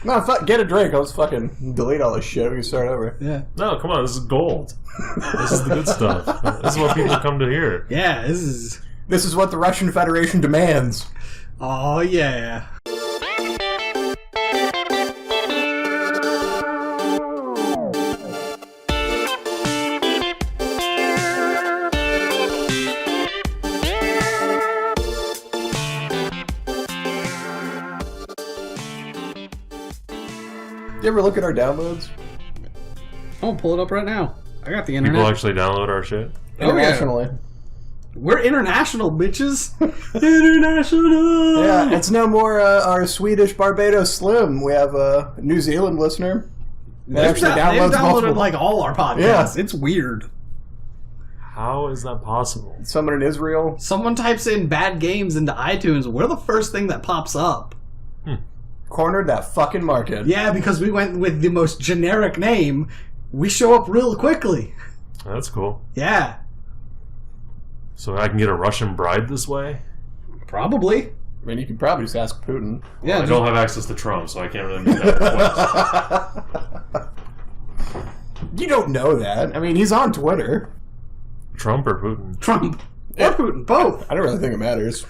No, get a drink. I'll just fucking delete all this shit. We can start over. Yeah. No, come on. This is gold. This is the good stuff. This is what people come to hear. Yeah, this is... This is what the Russian Federation demands. Oh, yeah. You ever look at our downloads? I'm gonna pull it up right now. I got the internet. People actually download our shit? Internationally. We're international, bitches. International. Yeah, it's no more our Swedish Barbados Slim. We have a New Zealand listener. They've downloaded multiple. Like all our podcasts. Yeah. It's weird. How is that possible? Someone in Israel. Someone types in bad games into iTunes. We're the first thing that pops up. Cornered that fucking market. Yeah, because we went with the most generic name. We show up real quickly. That's cool. Yeah. So I can get a Russian bride this way? Probably. I mean, you could probably just ask Putin. Yeah, I don't have access to Trump, so I can't really make that request. You don't know that. I mean, he's on Twitter. Trump or Putin? Trump. Or Putin. Both. I don't really think it matters.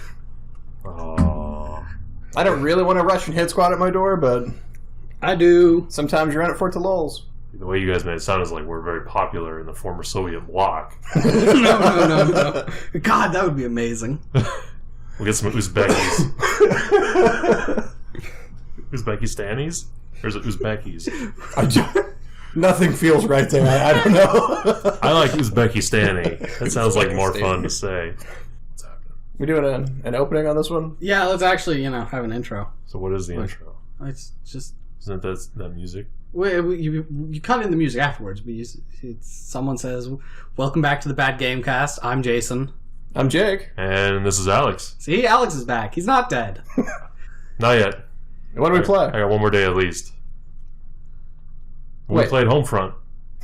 Oh. I don't really want a Russian hit squad at my door, but... I do. Sometimes you're in it for it to lulz. The way you guys made it sound is like we're very popular in the former Soviet bloc. No. God, that would be amazing. We'll get some Uzbekis. Uzbekistanis? Or is it Uzbekis? Nothing feels right there. I don't know. I like Uzbekistani. That sounds like more fun to say. What's happening? We doing an opening on this one? Yeah, let's actually, have an intro. So what is the intro? It's just... Isn't that music? You cut in the music afterwards, but someone says, "Welcome back to the Bad Game Cast. I'm Jason. I'm Jake. And this is Alex. See, Alex is back. He's not dead. Not yet. What do we play? I got one more day at least. We played Homefront.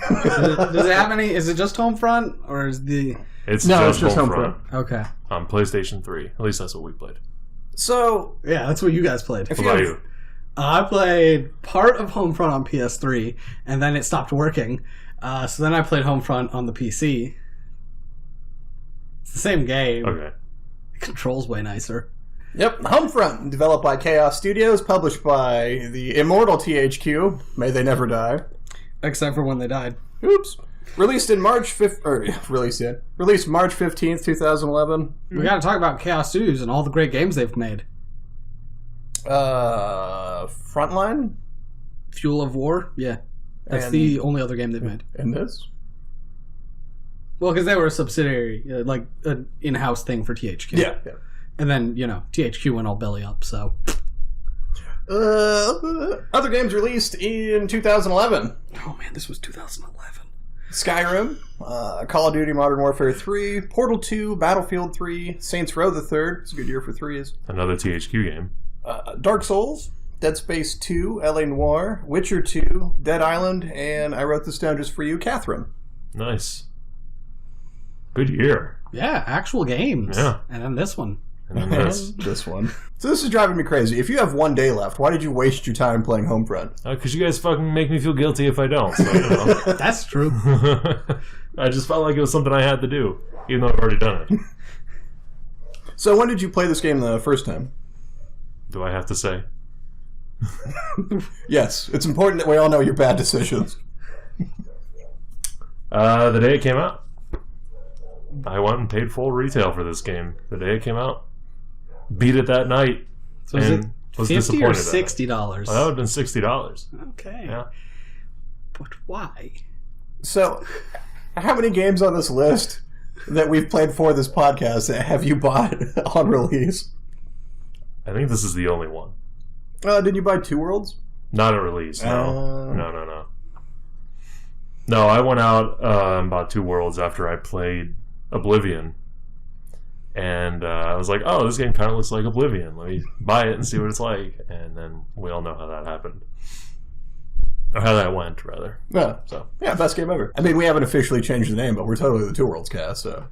Does it have any? Is it just Homefront, or is the? It's just Homefront. Okay. On PlayStation 3. At least that's what we played. So yeah, that's what you guys played. What about you? I played part of Homefront on PS3, and then it stopped working. So then I played Homefront on the PC. It's the same game. Okay. The control's way nicer. Yep, Homefront, developed by Chaos Studios, published by the immortal THQ. May they never die. Except for when they died. Oops. Released March 15th, 2011. We gotta talk about Chaos Studios and all the great games they've made. Frontline? Fuel of War? Yeah. That's And- the only other game they've made. And this? Well, because they were a subsidiary, like an in-house thing for THQ. Yeah. And then, THQ went all belly up, so... Other games released in 2011. Oh man, this was 2011. Skyrim, Call of Duty Modern Warfare 3, Portal 2, Battlefield 3, Saints Row the Third. It's a good year for threes. Another THQ game. Dark Souls, Dead Space 2, LA Noire, Witcher 2, Dead Island, and I wrote this down just for you, Catherine. Nice. Good year. Yeah, actual games. Yeah. And then this one. And then this. This one. So this is driving me crazy. If you have one day left, why did you waste your time playing Homefront? Because you guys fucking make me feel guilty if I don't. So, That's true. I just felt like it was something I had to do, even though I've already done it. So when did you play this game the first time? Do I have to say? Yes, it's important that we all know your bad decisions. The day it came out. I went and paid full retail for this game. The day it came out. Beat it that night. So is it was $50 or disappointed $60? that would have been $60. Okay. Yeah. But why? So, how many games on this list that we've played for this podcast have you bought on release? I think this is the only one. Did you buy Two Worlds? Not at release, no. No. No, I went out and bought Two Worlds after I played Oblivion. And I was like, oh, this game kind of looks like Oblivion. Let me buy it and see what it's like. And then we all know how that happened. Or how that went, rather. Yeah, yeah, best game ever. I mean, we haven't officially changed the name, but we're totally the Two Worlds cast, so...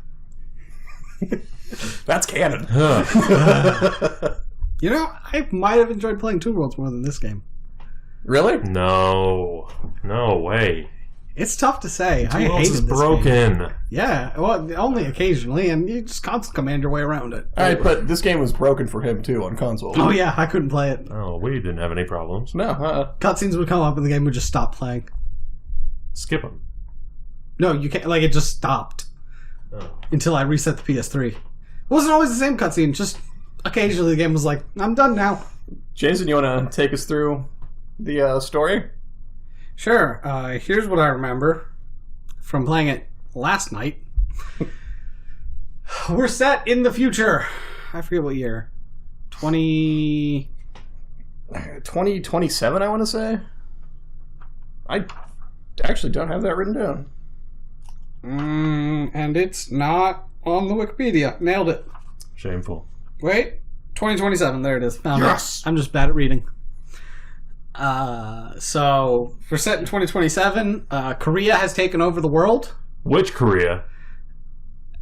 That's canon. I might have enjoyed playing Two Worlds more than this game. Really? No way. It's tough to say. I Worlds hated is this broken. game. Yeah, well, only occasionally, and you just console command your way around it. Alright, but this game was broken for him, too, on console. Oh yeah, I couldn't play it. Oh, we didn't have any problems. No, Cutscenes would come up and the game would just stop playing. Skip them. No, you can't. Like, it just stopped Oh. until I reset the PS3. It wasn't always the same cutscene. Just occasionally the game was like, I'm done now. Jason, you want to take us through the story? Sure. Here's what I remember from playing it last night. We're set in the future. I forget what year. 2027, I want to say. I actually don't have that written down. And it's not on the Wikipedia. Nailed it. Shameful. Wait. 2027. There it is. Found Yes! it. I'm just bad at reading. So we're set in 2027. Korea has taken over the world. Which Korea?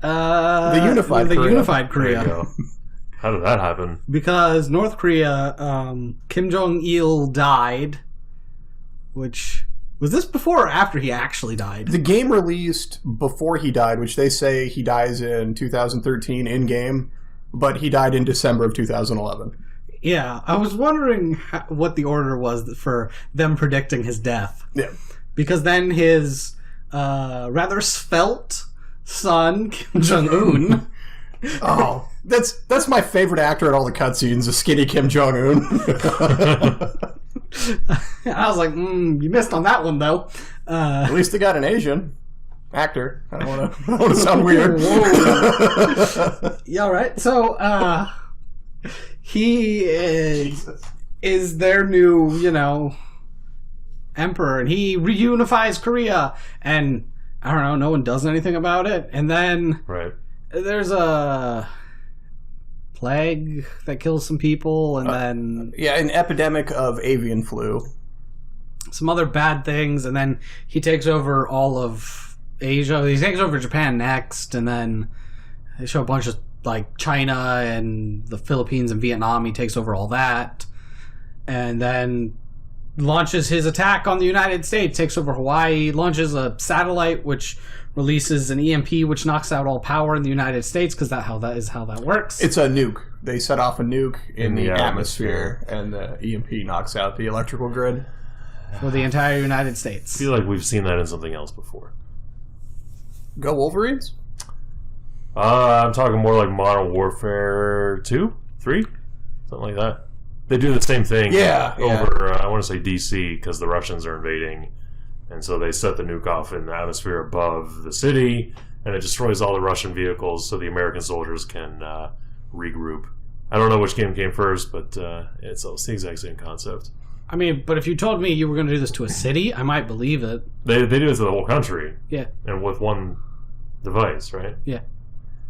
The unified the Korea. unified There you Korea. go. How did that happen? Because North Korea, Kim Jong-il died, which... Was this before or after he actually died? The game released before he died, which they say he dies in 2013 in-game, but he died in December of 2011. Yeah, I was wondering what the order was for them predicting his death. Yeah. Because then his rather svelte son, Kim Jong-un... Oh, that's my favorite actor in all the cutscenes, the skinny Kim Jong-un. I was like, you missed on that one, though. At least they got an Asian actor. I don't want to sound weird. Yeah, all right. So, he is their new, emperor, and he reunifies Korea, and I don't know, no one does anything about it, and then Right. there's a plague that kills some people, and then Yeah, an epidemic of avian flu. some other bad things, and then he takes over all of Asia. He takes over Japan next, and then they show a bunch of like China and the Philippines and Vietnam. He takes over all that, and then launches his attack on the United States, takes over Hawaii, launches a satellite which releases an EMP which knocks out all power in the United States, because that is how that works. It's a nuke. They set off a nuke in the atmosphere. atmosphere, and the EMP knocks out the electrical grid. for the entire United I States. feel like we've seen that in something else before. Go Wolverines? I'm talking more like Modern Warfare 2? 3? Something like that. They do the same thing over, I want to say DC, because the Russians are invading. And so they set the nuke off in the atmosphere above the city, and it destroys all the Russian vehicles so the American soldiers can regroup. I don't know which game came first, but it's the exact same concept. I mean, but if you told me you were going to do this to a city, I might believe it. They do it to the whole country. Yeah. And with one device, right? Yeah.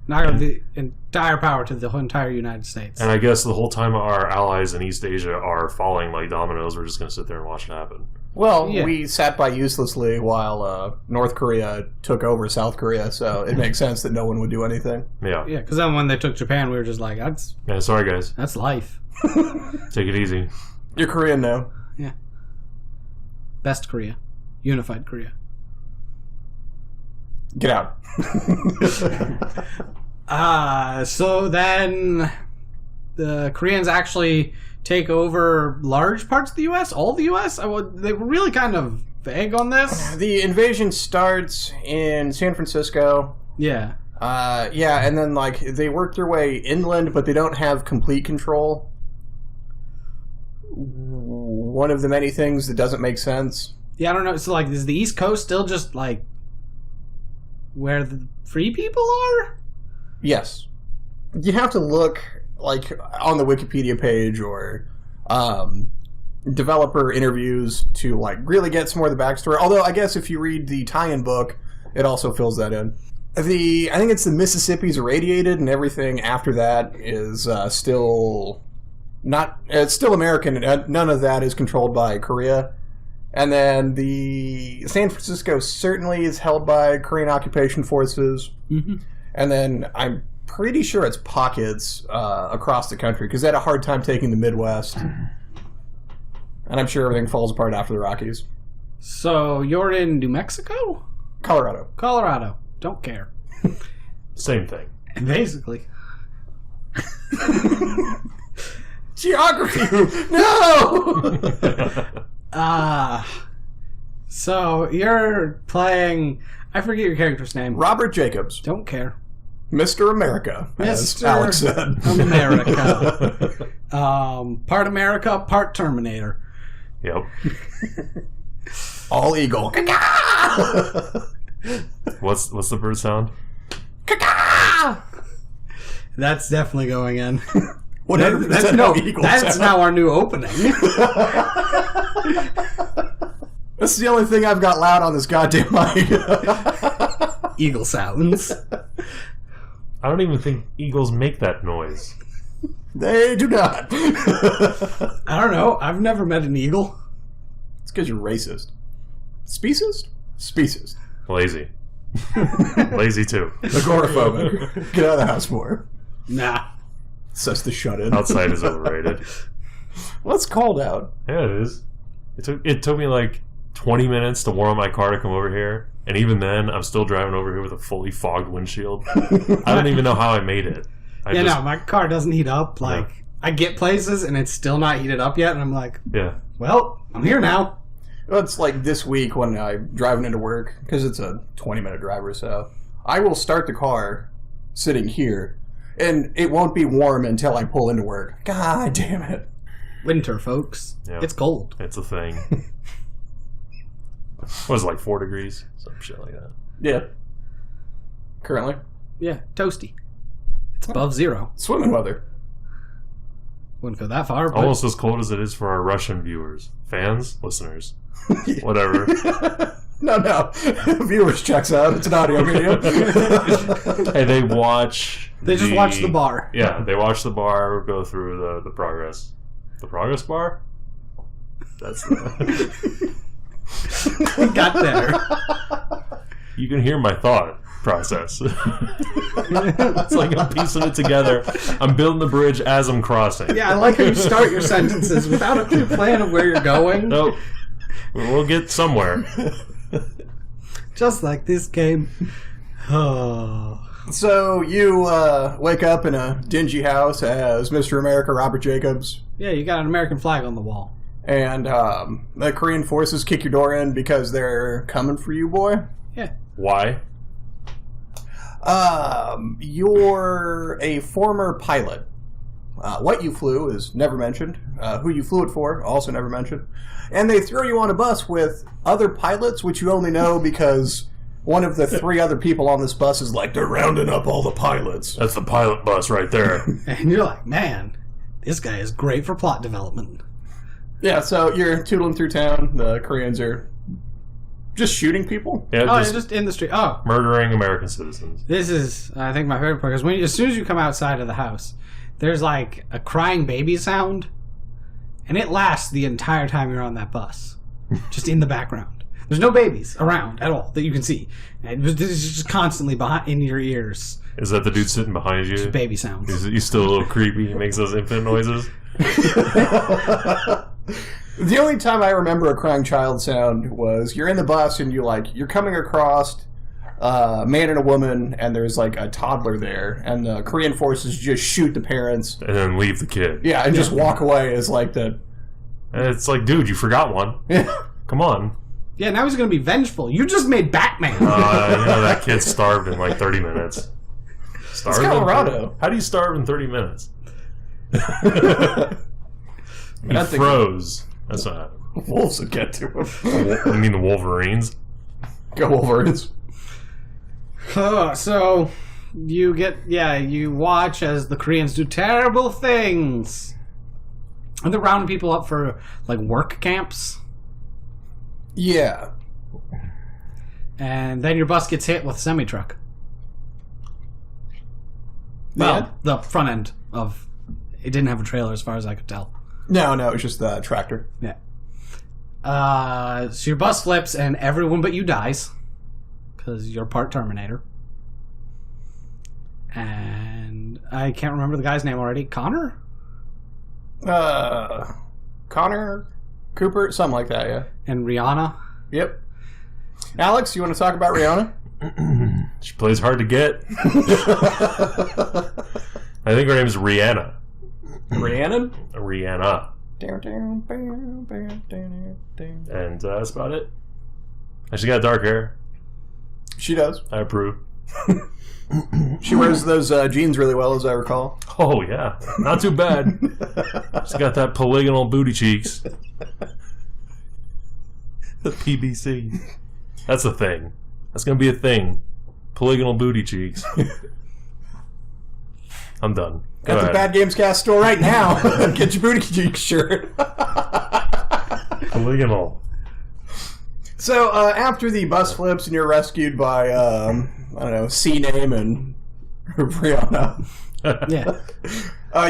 Not the entire power to the whole entire United States. And I guess the whole time our allies in East Asia are falling like dominoes, we're just going to sit there and watch it happen. Well, Yeah. we sat by uselessly while North Korea took over South Korea, so it makes sense that no one would do anything. Yeah. Yeah, because then when they took Japan, we were just like, Yeah, sorry, guys. that's life. Take it easy. You're Korean now. Yeah. Best Korea. Unified Korea. Get out. So then the Koreans actually take over large parts of the U.S., all the U.S. They were really kind of vague on this. The invasion starts in San Francisco. Yeah. Yeah, and then like they work their way inland, but they don't have complete control. One of the many things that doesn't make sense. Yeah, I don't know. So, like, is the East Coast still just, like, where the free people are? Yes. You have to look, like, on the Wikipedia page or developer interviews to, like, really get some more of the backstory. Although, I guess if you read the tie-in book, it also fills that in. I think it's the Mississippi's irradiated, and everything after that is still not... It's still American, and none of that is controlled by Korea. And then the San Francisco certainly is held by Korean occupation forces. Mm-hmm. And then I'm pretty sure it's pockets across the country, because they had a hard time taking the Midwest. And I'm sure everything falls apart after the Rockies. So you're in New Mexico? Colorado. Colorado. Don't care. Same thing. Basically. Geography! No! So you're playing... I forget your character's name. Robert Jacobs. Don't care. Mr. America, as Alex said. America. Part America, part Terminator. Yep. All eagle. What's the bird sound? That's definitely going in. 100% eagle That's sound. now our new opening. That's the only thing I've got loud on this goddamn mic. Eagle sounds. I don't even think eagles make that noise. They do not. I don't know. I've never met an eagle. It's because you're racist. Speciesist? Speciesist. Lazy. Lazy too. Agoraphobic. Get out of the house more. Nah. Says the shut-in. Outside is overrated. Well, it's cold out. Yeah, it is. It took me like 20 minutes to warm up my car to come over here, and even then, I'm still driving over here with a fully fogged windshield. I don't even know how I made it. No, my car doesn't heat up. Like, yeah. I get places, and it's still not heated up yet, and I'm like, yeah. Well, I'm here now. Well, it's like this week when I'm driving into work, because it's a 20-minute drive or so, I will start the car sitting here, and it won't be warm until I pull into work. God damn it. Winter, folks. Yeah. It's cold. It's a thing. What is it, like 4 degrees? Some shit like that. Yeah. Currently. Yeah, toasty. It's above zero. Swimming weather. Wouldn't go that far, but... Almost as cold as it is for our Russian viewers. Fans? Listeners. Whatever. No. Viewers checks out. It's an audio medium. Hey, they watch... They just watch the bar. Yeah, they watch the bar go through the progress. The progress bar? That's the... Got there. You can hear my thought process. It's like I'm piecing it together. I'm building the bridge as I'm crossing. Yeah, I like how you start your sentences without a clear plan of where you're going. Nope. We'll get somewhere. Just like this game. Oh. So you wake up in a dingy house as Mr. America, Robert Jacobs. Yeah, you got an American flag on the wall. And the Korean forces kick your door in because they're coming for you, boy. Yeah. Why? You're a former pilot. What you flew is never mentioned. Who you flew it for, also never mentioned. And they throw you on a bus with other pilots, which you only know because one of the 3 other people on this bus is like, they're rounding up all the pilots. That's the pilot bus right there. And you're like, man, this guy is great for plot development. Yeah, so you're tootling through town. The Koreans are just shooting people. Yeah, just in the street. Oh, murdering American citizens. This is, I think, my favorite part because as soon as you come outside of the house, there's like a crying baby sound, and it lasts the entire time you're on that bus, just in the background. There's no babies around at all that you can see. It's just constantly in your ears. Is that the dude sitting behind you? Just baby sounds. He's still a little creepy. He makes those infant noises. The only time I remember a crying child sound was you're in the bus and you're coming across a man and a woman and there's like a toddler there and the Korean forces just shoot the parents and then leave the kid. Yeah, and just walk away as like the... And it's like, dude, you forgot one. Yeah. Come on. Yeah, now he's going to be vengeful. You just made Batman. That kid starved in like 30 minutes. Starved it's Colorado. How do you starve in 30 minutes? He froze. That's not happening. Wolves would get to him. You mean the Wolverines? Go Wolverines. So you watch as the Koreans do terrible things. And they're rounding people up for like work camps. Yeah. And then your bus gets hit with a semi-truck. Well, the front end of it didn't have a trailer as far as I could tell. No, it was just the tractor. Yeah. So your bus flips and everyone but you dies. Because you're part Terminator. And I can't remember the guy's name already. Connor? Connor? Cooper, something like that, yeah. And Rihanna. Yep. Alex, you want to talk about Rihanna? She plays hard to get. I think her name is Rihanna. Rihanna? Rihanna. And that's about it. And she got dark hair. She does. I approve. She wears those jeans really well, as I recall. Oh, yeah. Not too bad. She's got that polygonal booty cheeks. The PBC. That's a thing. That's going to be a thing. Polygonal booty cheeks. I'm done. At the Bad Games Cast store right now. Get your booty cheeks shirt. Polygonal. So, after the bus flips and you're rescued by, I don't know, C-Name and Rihanna. Yeah.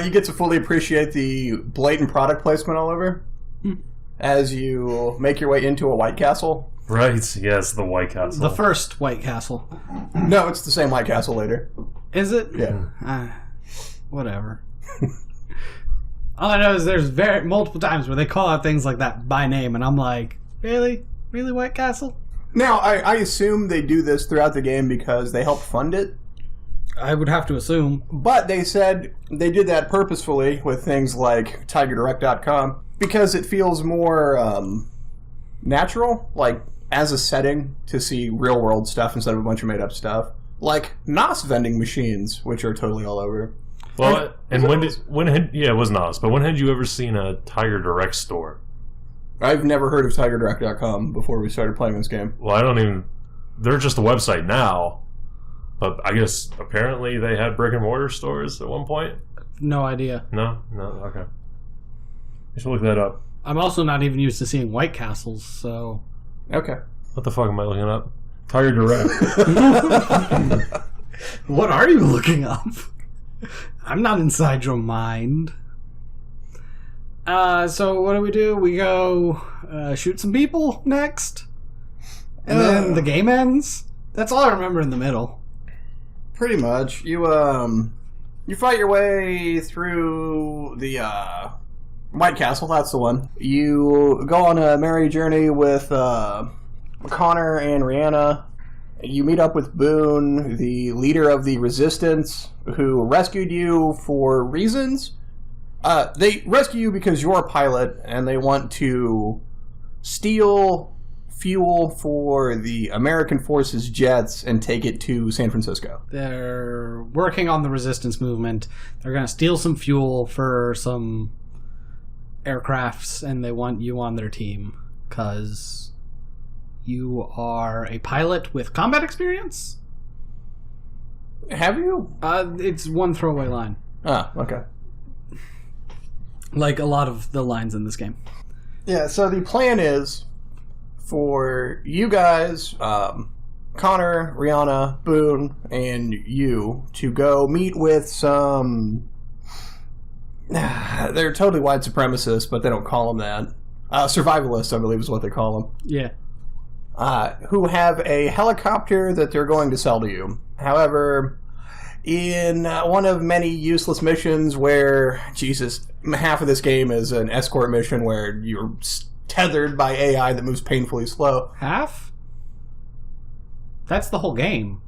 You get to fully appreciate the blatant product placement all over as you make your way into a White Castle. Right, yes, the White Castle. The first White Castle. No, it's the same White Castle later. Is it? Yeah. Whatever. All I know is there's multiple times where they call out things like that by name, and I'm like, really? Really, White Castle? Now, I assume they do this throughout the game because they help fund it. I would have to assume. But they said they did that purposefully with things like TigerDirect.com because it feels more natural, like as a setting to see real world stuff instead of a bunch of made up stuff. Like NOS vending machines, which are totally all over. Well, and it was NOS, but when had you ever seen a Tiger Direct store? I've never heard of TigerDirect.com before we started playing this game. Well, they're just a website now, but I guess apparently they had brick and mortar stores at one point. No idea. No, okay. I should look that up. I'm also not even used to seeing White Castles, so... Okay. What the fuck am I looking up? Tiger Direct. What are you looking up? I'm not inside your mind. So what do? We go shoot some people next? And then the game ends? That's all I remember in the middle. Pretty much. You fight your way through the White Castle, that's the one. You go on a merry journey with Connor and Rihanna. You meet up with Boone, the leader of the Resistance, who rescued you for reasons. They rescue you because you're a pilot, and they want to steal fuel for the American Forces jets and take it to San Francisco. They're working on the resistance movement. They're going to steal some fuel for some aircrafts, and they want you on their team because you are a pilot with combat experience. Have you? It's one throwaway line. Ah, okay. Like a lot of the lines in this game. Yeah, so the plan is for you guys, Connor, Rihanna, Boone, and you to go meet with some... They're totally white supremacists, but they don't call them that. Survivalists, I believe, is what they call them. Yeah. Who have a helicopter that they're going to sell to you. However, in one of many useless missions where, Jesus, half of this game is an escort mission where you're tethered by AI that moves painfully slow. Half? That's the whole game.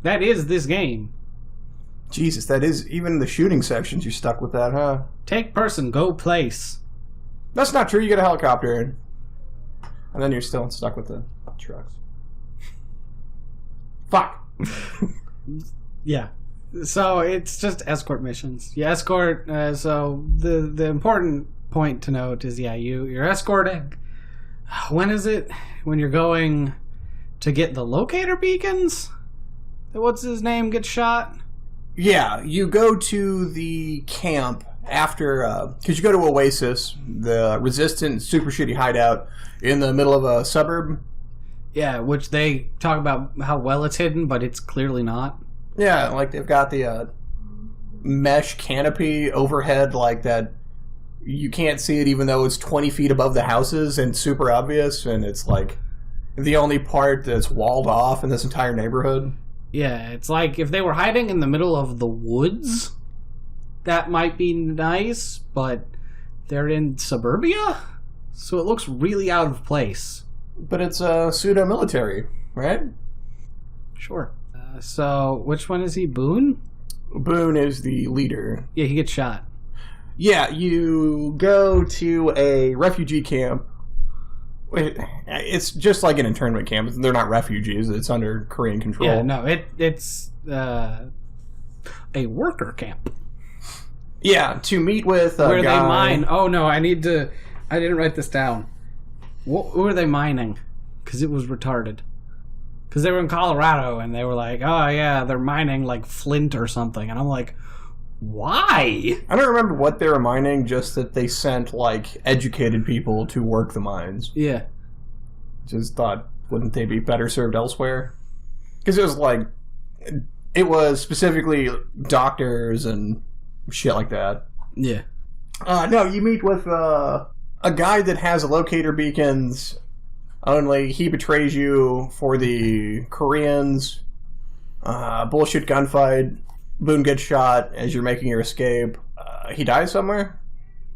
That is this game. Jesus, that is, even the shooting sections, you're stuck with that, huh? Take person, go place. That's not true, you get a helicopter, and then you're still stuck with the trucks. Fuck! Yeah. So it's just escort missions. You escort, so the important point to note is, yeah, you're escorting. When is it? When you're going to get the locator beacons? What's his name gets shot? Yeah, you go to the camp after, because you go to Oasis, the resistant super shitty hideout in the middle of a suburb. Yeah, which they talk about how well it's hidden, but it's clearly not. Yeah, like they've got the mesh canopy overhead like that. You can't see it even though it's 20 feet above the houses and super obvious, and it's like the only part that's walled off in this entire neighborhood. Yeah, it's like if they were hiding in the middle of the woods, that might be nice, but they're in suburbia? So it looks really out of place. But it's pseudo-military, right? Sure. So which one is he? Boone? Boone is the leader. Yeah, he gets shot. Yeah, you go to a refugee camp. It's just like an internment camp. They're not refugees. It's under Korean control. Yeah, no, it's a worker camp. Yeah, to meet with a where guy. They mine. Oh no, I didn't write this down. What were they mining? Because it was retarded. Because they were in Colorado and they were like, oh yeah, they're mining like flint or something, and I'm like, why? I don't remember what they were mining. Just that they sent like educated people to work the mines. Yeah. Just thought, wouldn't they be better served elsewhere? Because it was specifically doctors and shit like that. Yeah. No, you meet with a guy that has locator beacons, only he betrays you for the Koreans. Bullshit gunfight. Boone gets shot as you're making your escape. He dies somewhere?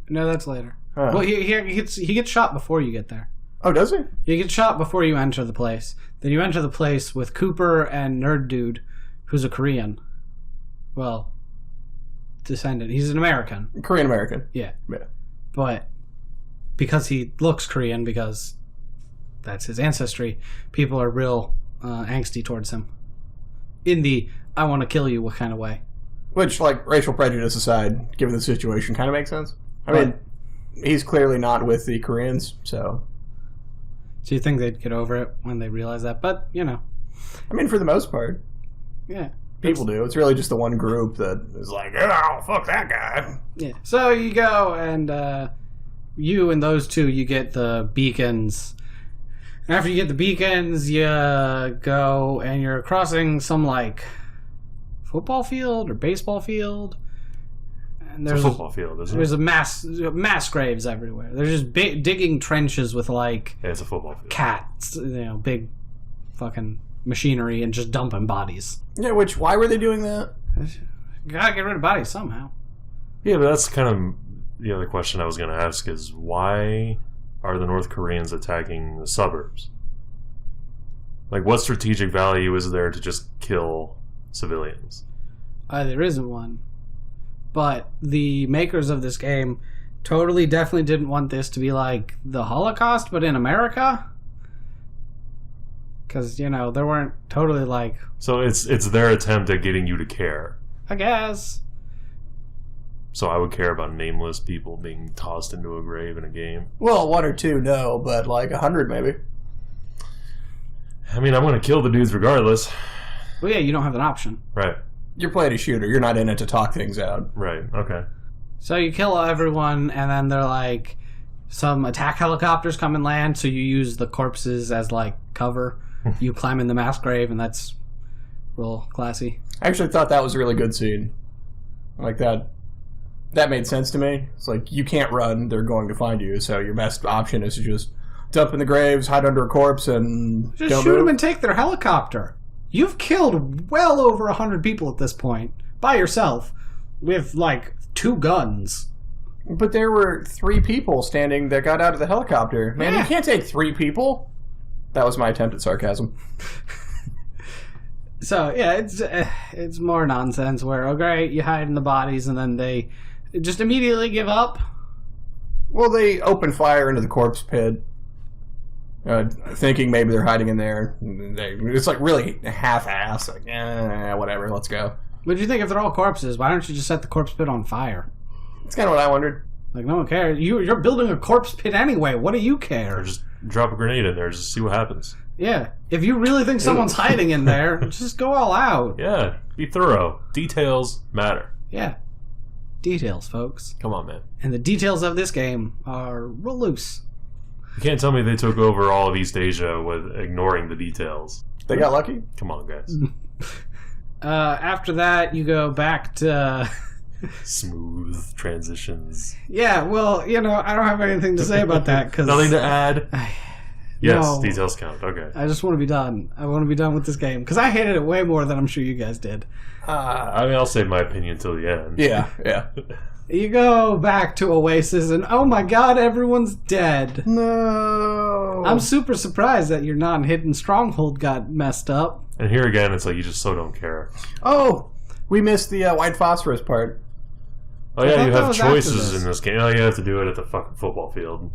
No, that's later. Huh. Well, he gets shot before you get there. Oh, does he? You get shot before you enter the place. Then you enter the place with Cooper and Nerd Dude, who's a Korean. Well, descendant. He's an American. Korean American. Yeah. But because he looks Korean, because that's his ancestry, people are real angsty towards him. In the I want to kill you kind of way. Which, like, racial prejudice aside, given the situation, kind of makes sense. I mean, he's clearly not with the Koreans, so... So you think they'd get over it when they realize that? But, you know. I mean, for the most part. Yeah. People do. It's really just the one group that is like, oh, fuck that guy. Yeah. So you go, and you and those two, you get the beacons. After you get the beacons, you go, and you're crossing some, like, football field or baseball field. And there's it's a football field, isn't it? There's mass graves everywhere. They're just digging trenches with, like... Yeah, it's a football field. Cats, big fucking machinery, and just dumping bodies. Yeah, why were they doing that? Gotta get rid of bodies somehow. Yeah, but that's kind of the other question I was going to ask is why are the North Koreans attacking the suburbs? Like, what strategic value is there to just kill civilians? There isn't one. But the makers of this game definitely didn't want this to be like the Holocaust, but in America. Because, there weren't totally like... So it's their attempt at getting you to care. I guess. So I would care about nameless people being tossed into a grave in a game. Well, 1 or 2, no, but like 100 maybe. I mean, I'm going to kill the dudes regardless. Well, yeah, you don't have an option. Right. You're playing a shooter. You're not in it to talk things out. Right, okay. So you kill everyone, and then they're like... Some attack helicopters come and land, so you use the corpses as, like, cover. You climb in the mass grave, and that's real classy. I actually thought that was a really good scene. Like that made sense to me. It's like, you can't run, they're going to find you, so your best option is to just dump in the graves, hide under a corpse, and just shoot them and take their helicopter. You've killed well over 100 people at this point, by yourself, with, like, 2 guns. But there were 3 people standing that got out of the helicopter. Man, You can't take 3 people. That was my attempt at sarcasm. So, yeah, it's more nonsense where, oh great, you hide in the bodies and then they just immediately give up. Well, they open fire into the corpse pit, thinking maybe they're hiding in there. It's like really half-assed, like, whatever, let's go. What do you think if they're all corpses? Why don't you just set the corpse pit on fire? That's kind of what I wondered. Like, no one cares. You're building a corpse pit anyway. What do you care? Or just drop a grenade in there, just see what happens. Yeah. If you really think someone's hiding in there, just go all out. Yeah, be thorough. Details matter. Yeah. Details, folks. Come on, man. And the details of this game are real loose. You can't tell me they took over all of East Asia with ignoring the details. They got lucky? Come on, guys. After that, you go back to... Smooth transitions. Yeah, well, I don't have anything to say about that. Cause nothing to add? Yes, no, details count. Okay. I just want to be done. I want to be done with this game. Because I hated it way more than I'm sure you guys did. I mean, I'll save my opinion till the end. Yeah. You go back to Oasis and, oh my god, everyone's dead. No. I'm super surprised that your non-hidden stronghold got messed up. And here again, it's like you just so don't care. Oh, we missed the white phosphorus part. Oh yeah, you that have was after choices this. in this game. Oh, you have to do it at the fucking football field.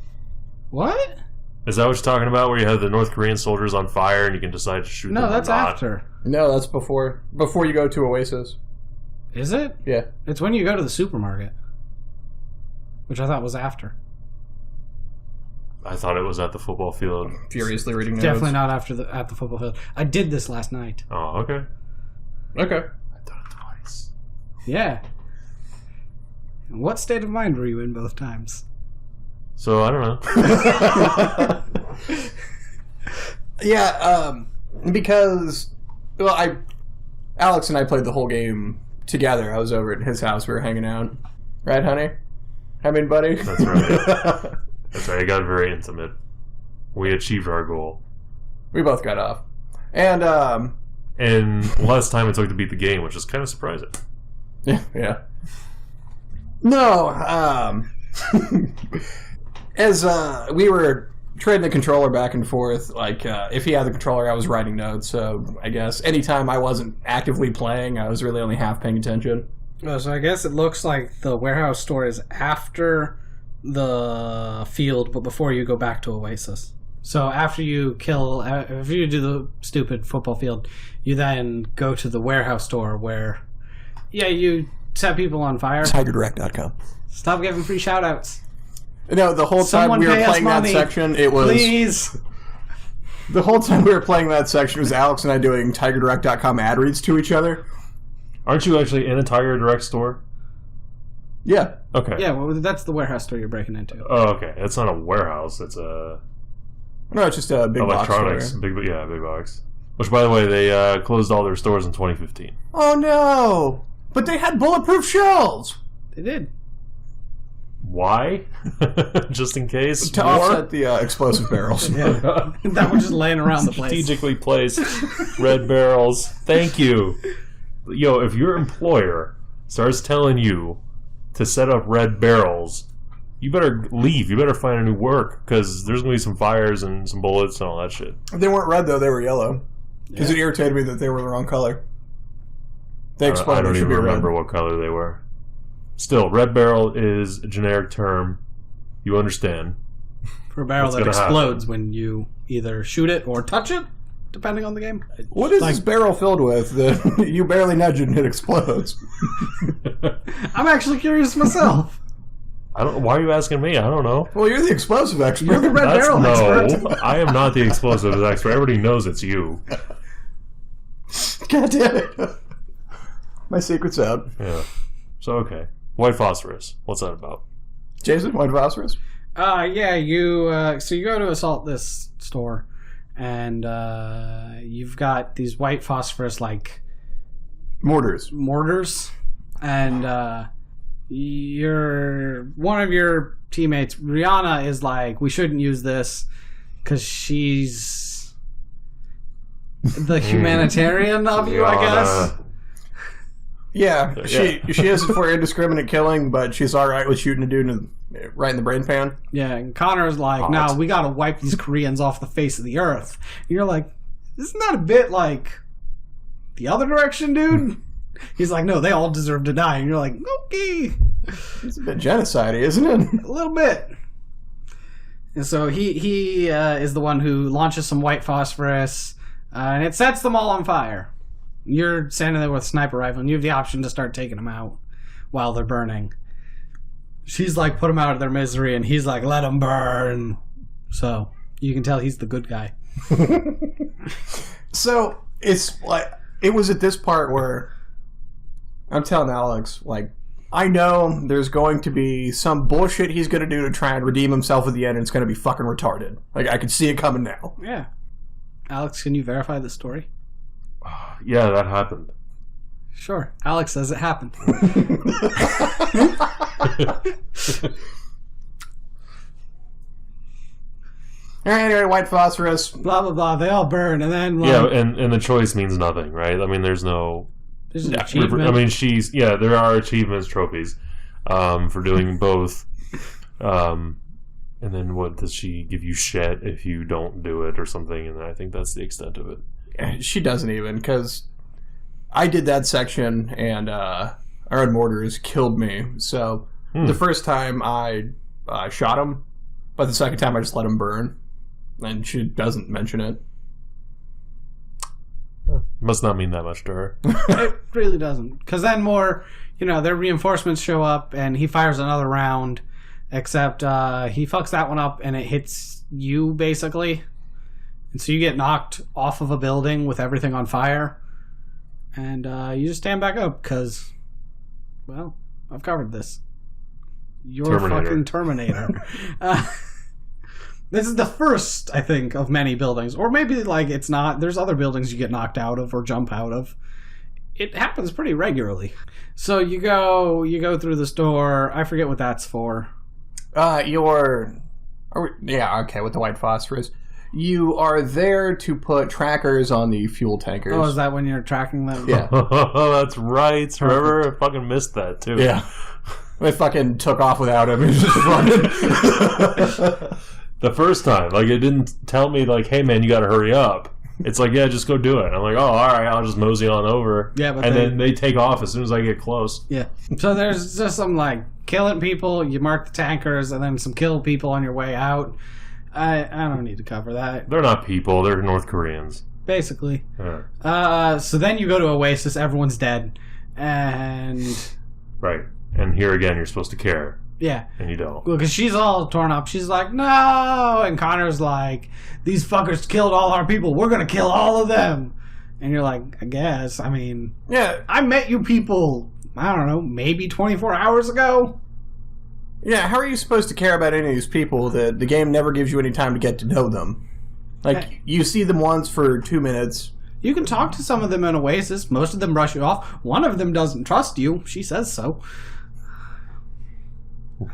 What? Is that what you're talking about, where you have the North Korean soldiers on fire and you can decide to shoot them No, or that's not? after. No, that's before you go to Oasis. Is it? Yeah. It's when you go to the supermarket. Which I thought was after. I thought it was at the football field. Furiously reading notes. Definitely not at the football field. I did this last night. Oh, okay. Okay. I've done it twice. Yeah. And what state of mind were you in both times? So, I don't know. Yeah, because Alex and I played the whole game together. I was over at his house. We were hanging out. Right, honey? I mean, buddy? That's right. That's right. It got very intimate. We achieved our goal. We both got off. And less time it took to beat the game, which is kind of surprising. yeah. No, as we were trading the controller back and forth, like, if he had the controller, I was writing notes, so I guess anytime I wasn't actively playing, I was really only half paying attention. Oh, so I guess it looks like the warehouse store is after the field, but before you go back to Oasis. So after you if you do the stupid football field, you then go to the warehouse store where, you set people on fire. TigerDirect.com. Stop giving free shoutouts. No, the whole time Someone we were pay us playing that money. section, it was... Please. The whole time we were playing that section, it was Alex and I doing TigerDirect.com ad reads to each other. Aren't you actually in a Tiger Direct store? Yeah. Okay. Yeah, well, that's the warehouse store you're breaking into. Oh, okay. It's not a warehouse. It's a... No, it's just a big electronics. box store. Big box. Which, by the way, they closed all their stores in 2015. Oh, no! But they had bulletproof shells! They did. Why? Just in case? To offset the explosive barrels. Yeah. That was just laying around the place. Strategically placed red barrels. Thank you. Yo, if your employer starts telling you to set up red barrels, you better leave. You better find a new work, because there's going to be some fires and some bullets and all that shit. They weren't red, though. They were yellow. Because it irritated me that they were the wrong color. They I explained don't they should even be remember red. what color they were. Still, red barrel is a generic term. You understand. For a barrel What's that gonna explodes when you either shoot it or touch it, depending on the game. What is this barrel filled with that you barely nudge it and it explodes? I'm actually curious myself. I don't. Why are you asking me? I don't know. Well, you're the explosive expert. You're the red barrel expert. I am not the explosives expert. Everybody knows it's you. God damn it. My secret's out. Yeah. So, okay. White phosphorus. What's that about? Jason, white phosphorus? So you go to assault this store, and you've got these white phosphorus, like, Mortars. and one of your teammates, Rihanna, is like, we shouldn't use this because she's the humanitarian of you, I guess. Yeah, she is for indiscriminate killing, but she's alright with shooting a dude right in the brain pan. Yeah, and Connor's like, no, we gotta wipe these Koreans off the face of the earth. And you're like, isn't that a bit like the other direction, dude? He's like, no, they all deserve to die. And you're like, okay. It's a bit genocide-y, isn't it? A little bit. And so he is the one who launches some white phosphorus, and it sets them all on fire. You're standing there with a sniper rifle, and you have the option to start taking them out while they're burning. She's like, put them out of their misery, and he's like, let them burn. So you can tell he's the good guy. So it's like, it was at this part where I'm telling Alex, like, I know there's going to be some bullshit he's going to do to try and redeem himself at the end, and it's going to be fucking retarded. Like, I can see it coming now. Yeah. Alex, can you verify this story? Yeah, that happened. Sure. Alex says it happened. Alright, anyway, white phosphorus. Blah, blah, blah. They all burn, and then, like... Yeah, and the choice means nothing, right? I mean, there's no... There's an achievement. I mean, there are achievements, trophies. for doing both. And then what, does she give you shit if you don't do it or something? And I think that's the extent of it. She doesn't even, because I did that section and Iron Mortars killed me. So the first time I shot him, but the second time I just let him burn. And she doesn't mention it. Must not mean that much to her. It really doesn't. Because then their reinforcements show up and he fires another round. Except he fucks that one up and it hits you, basically. And so you get knocked off of a building with everything on fire. And you just stand back up because, well, I've covered this. You're fucking Terminator. This is the first, I think, of many buildings. Or maybe, it's not. There's other buildings you get knocked out of or jump out of. It happens pretty regularly. So you go through this door. I forget what that's for. With the white phosphorus. You are there to put trackers on the fuel tankers. Oh, is that when you're tracking them? Yeah. That's right. Remember? I fucking missed that, too. Yeah. I fucking took off without him. He was just running. The first time. It didn't tell me, hey, man, you gotta hurry up. It's yeah, just go do it. I'm like, oh, alright, I'll just mosey on over. Yeah, but then they take off as soon as I get close. Yeah. So there's just some, killing people, you mark the tankers, and then some kill people on your way out. I don't need to cover that. They're not people, they're North Koreans. Basically. Yeah. So then you go to Oasis, everyone's dead. And... Right. And here again, you're supposed to care. Yeah. And you don't. Well, because she's all torn up. She's like, no! And Connor's like, these fuckers killed all our people. We're going to kill all of them. And you're like, I guess. I mean... Yeah. I met you people, I don't know, maybe 24 hours ago? Yeah, how are you supposed to care about any of these people that the game never gives you any time to get to know them? You see them once for 2 minutes. You can talk to some of them in Oasis. Most of them brush you off. One of them doesn't trust you. She says so.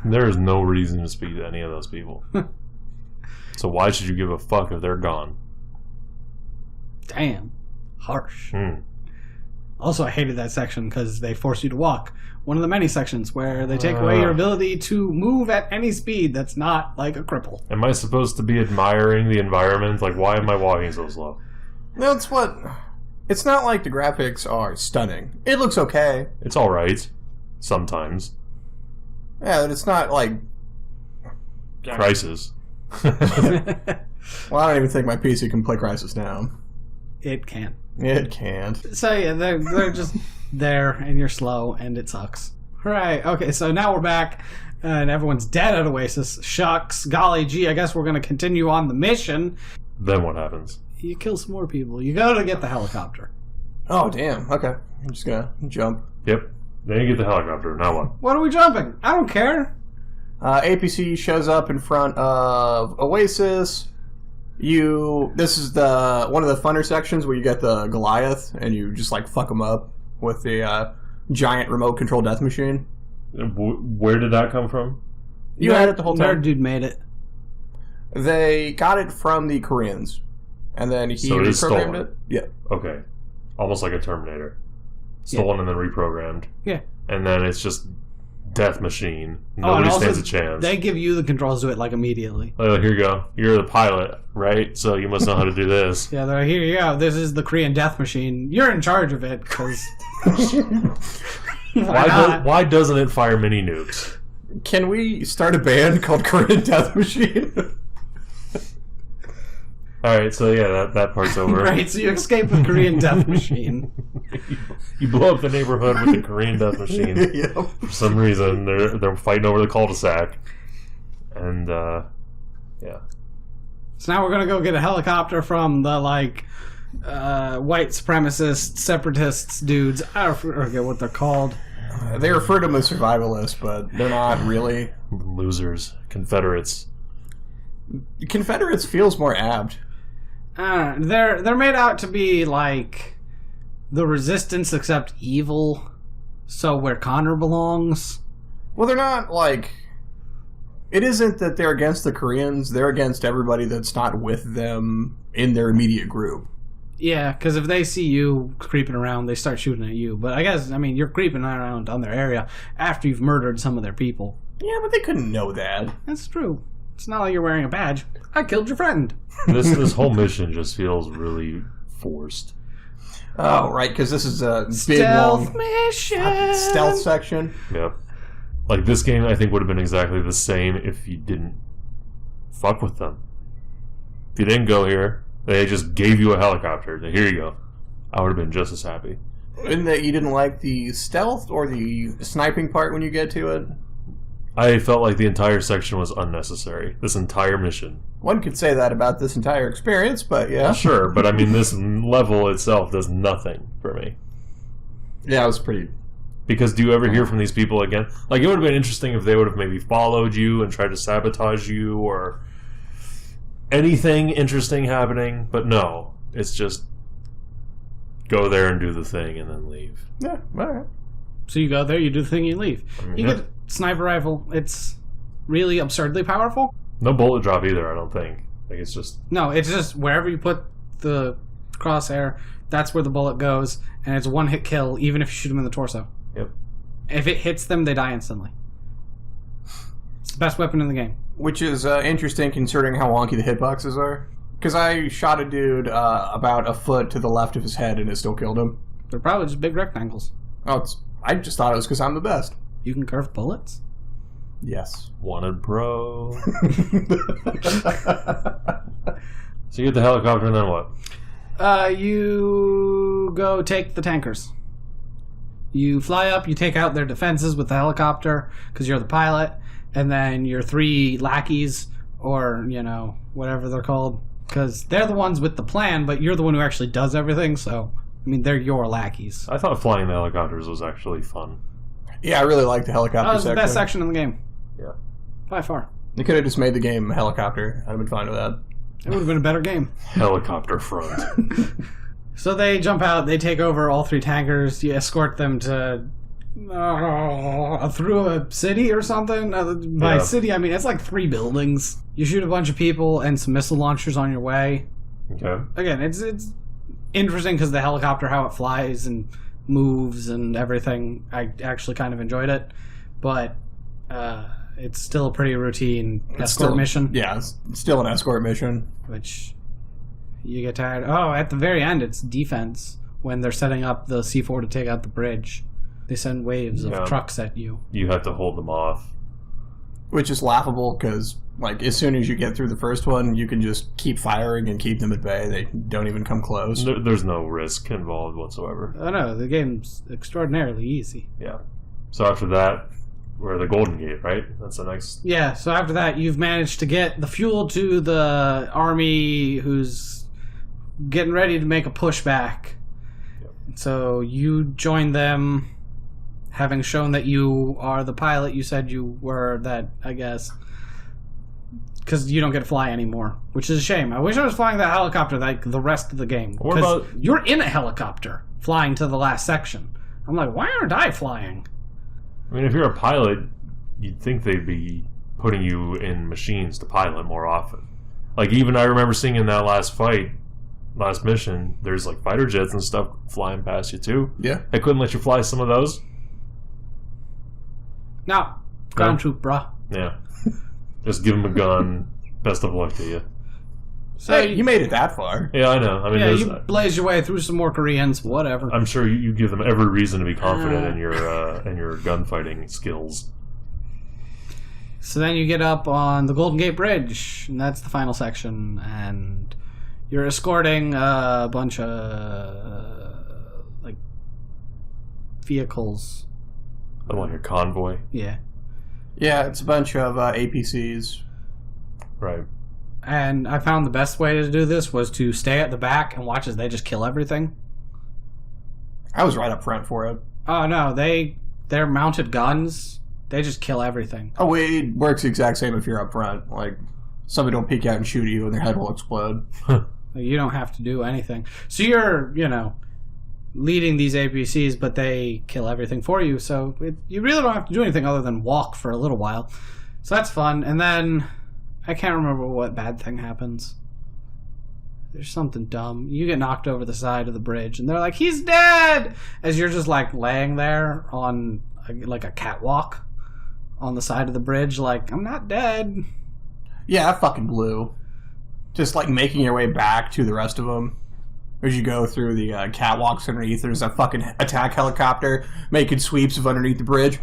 There is no reason to speak to any of those people. So why should you give a fuck if they're gone? Damn. Harsh. Also, I hated that section because they force you to walk. One of the many sections where they take away your ability to move at any speed that's not like a cripple. Am I supposed to be admiring the environment? Why am I walking so slow? That's what... It's not like the graphics are stunning. It looks okay. It's alright. Sometimes. Yeah, but it's not Crysis. Well, I don't even think my PC can play Crysis now. It can't. It can't. So yeah, they're just there, and you're slow, and it sucks. Right, okay, so now we're back, and everyone's dead at Oasis. Shucks, golly gee, I guess we're going to continue on the mission. Then what happens? You kill some more people. You go to get the helicopter. Oh, damn. Okay. I'm just going to jump. Yep. Then you get the helicopter. Now what? What are we jumping? I don't care. APC shows up in front of Oasis. This is one of the funner sections where you get the Goliath and you just fuck them up with the giant remote control death machine. Where did that come from? You had it the whole time. Nerd Dude made it. They got it from the Koreans, and then he reprogrammed it. Yeah. Okay. Almost like a Terminator. Stolen and then reprogrammed. Yeah. And then it's just death machine. Nobody stands a chance. They give you the controls to it immediately. Oh, here you go. You're the pilot, right? So you must know how to do this. Yeah, they're like, here you go. This is the Korean death machine. You're in charge of it because. Why doesn't it fire mini nukes? Can we start a band called Korean Death Machine? Alright, so yeah, that part's over. Right, so you escape the Korean Death Machine. You blow up the neighborhood with the Korean Death Machine. Yep. For some reason, they're fighting over the cul-de-sac. And, yeah. So now we're gonna go get a helicopter from the, white supremacist, separatists dudes. I don't forget what they're called. They refer to them as survivalists, but they're not really. Losers. Confederates. Confederates feels more apt. They're made out to be like the resistance except evil. So where Connor belongs. Well, they're not it isn't that they're against the Koreans. They're against everybody that's not with them in their immediate group. Yeah, because if they see you creeping around, they start shooting at you. But I guess, you're creeping around on their area after you've murdered some of their people. Yeah, but they couldn't know that. That's true. It's not like you're wearing a badge. I killed your friend. This whole mission just feels really forced. Oh, right, because this is a big, Stealth long mission. stealth section. Yep. Like, this game, I think, would have been exactly the same if you didn't fuck with them. If you didn't go here, they just gave you a helicopter. Here you go. I would have been just as happy. And that you didn't like the stealth or the sniping part when you get to it? I felt like the entire section was unnecessary. This entire mission. One could say that about this entire experience, but yeah. Sure, but this level itself does nothing for me. Yeah, it was pretty... Because do you ever hear from these people again? Like, it would have been interesting if they would have maybe followed you and tried to sabotage you or anything interesting happening, but no. It's just go there and do the thing and then leave. Yeah, alright. So you go there, you do the thing, you leave. You get a sniper rifle. It's really absurdly powerful. No bullet drop either, I don't think. Like, it's just... No, it's just wherever you put the crosshair, that's where the bullet goes, and it's a one-hit kill, even if you shoot them in the torso. Yep. If it hits them, they die instantly. It's the best weapon in the game. Which is interesting considering how wonky the hitboxes are. Because I shot a dude about a foot to the left of his head and it still killed him. They're probably just big rectangles. Oh, I just thought it was because I'm the best. You can curve bullets? Yes. Wanted pro. So you get the helicopter and then what? You go take the tankers. You fly up, you take out their defenses with the helicopter, because you're the pilot, and then your 3 lackeys, or, whatever they're called, because they're the ones with the plan, but you're the one who actually does everything, so, they're your lackeys. I thought flying the helicopters was actually fun. Yeah, I really like the helicopter That was section. the best section in the game. Yeah. By far. They could have just made the game a helicopter. I'd have been fine with that. It would have been a better game. Helicopter front. So they jump out, they take over all 3 tankers, you escort them to through a city or something. By city, it's like 3 buildings. You shoot a bunch of people and some missile launchers on your way. Okay. Again, it's interesting because the helicopter, how it flies and moves and everything. I actually kind of enjoyed it, but it's still a pretty routine escort mission. Yeah, it's still an escort mission. Which you get tired. Oh, at the very end, it's defense when they're setting up the C4 to take out the bridge. They send waves of trucks at you. You have to hold them off. Which is laughable because, as soon as you get through the first one, you can just keep firing and keep them at bay. They don't even come close. There's no risk involved whatsoever. Oh no, the game's extraordinarily easy. Yeah. So after that, we're at the Golden Gate, right? That's the next... Yeah, so after that, you've managed to get the fuel to the army who's getting ready to make a pushback. Yep. So you join them, having shown that you are the pilot you said you were, that, I guess, because you don't get to fly anymore, which is a shame. I wish I was flying that helicopter like the rest of the game. What about... You're in a helicopter flying to the last section. I'm like, why aren't I flying? If you're a pilot, you'd think they'd be putting you in machines to pilot more often. Even I remember seeing in that last mission, there's fighter jets and stuff flying past you too. Yeah. They couldn't let you fly some of those? No. Ground troop, bruh. Yeah. Just give them a gun. Best of luck to you. So hey, you made it that far. Yeah, I know. You blaze your way through some more Koreans, whatever. I'm sure you give them every reason to be confident in your gunfighting skills. So then you get up on the Golden Gate Bridge, and that's the final section, and you're escorting a bunch of vehicles. I want your convoy. Yeah. Yeah, it's a bunch of APCs. Right. And I found the best way to do this was to stay at the back and watch as they just kill everything. I was right up front for it. Oh no, they're mounted guns. They just kill everything. Oh, it works the exact same if you're up front. Somebody don't peek out and shoot you and their head will explode. You don't have to do anything. So you're, leading these APCs, but they kill everything for you. So you really don't have to do anything other than walk for a little while. So that's fun. And then I can't remember what bad thing happens. there's something dumb. You get knocked over the side of the bridge, and they're like, he's dead! As you're just, like, laying there on, like, a catwalk on the side of the bridge, like, I'm not dead. Yeah, that fucking blew. Just, like, making your way back to the rest of them. As you go through the catwalks underneath, there's a fucking attack helicopter making sweeps of underneath the bridge.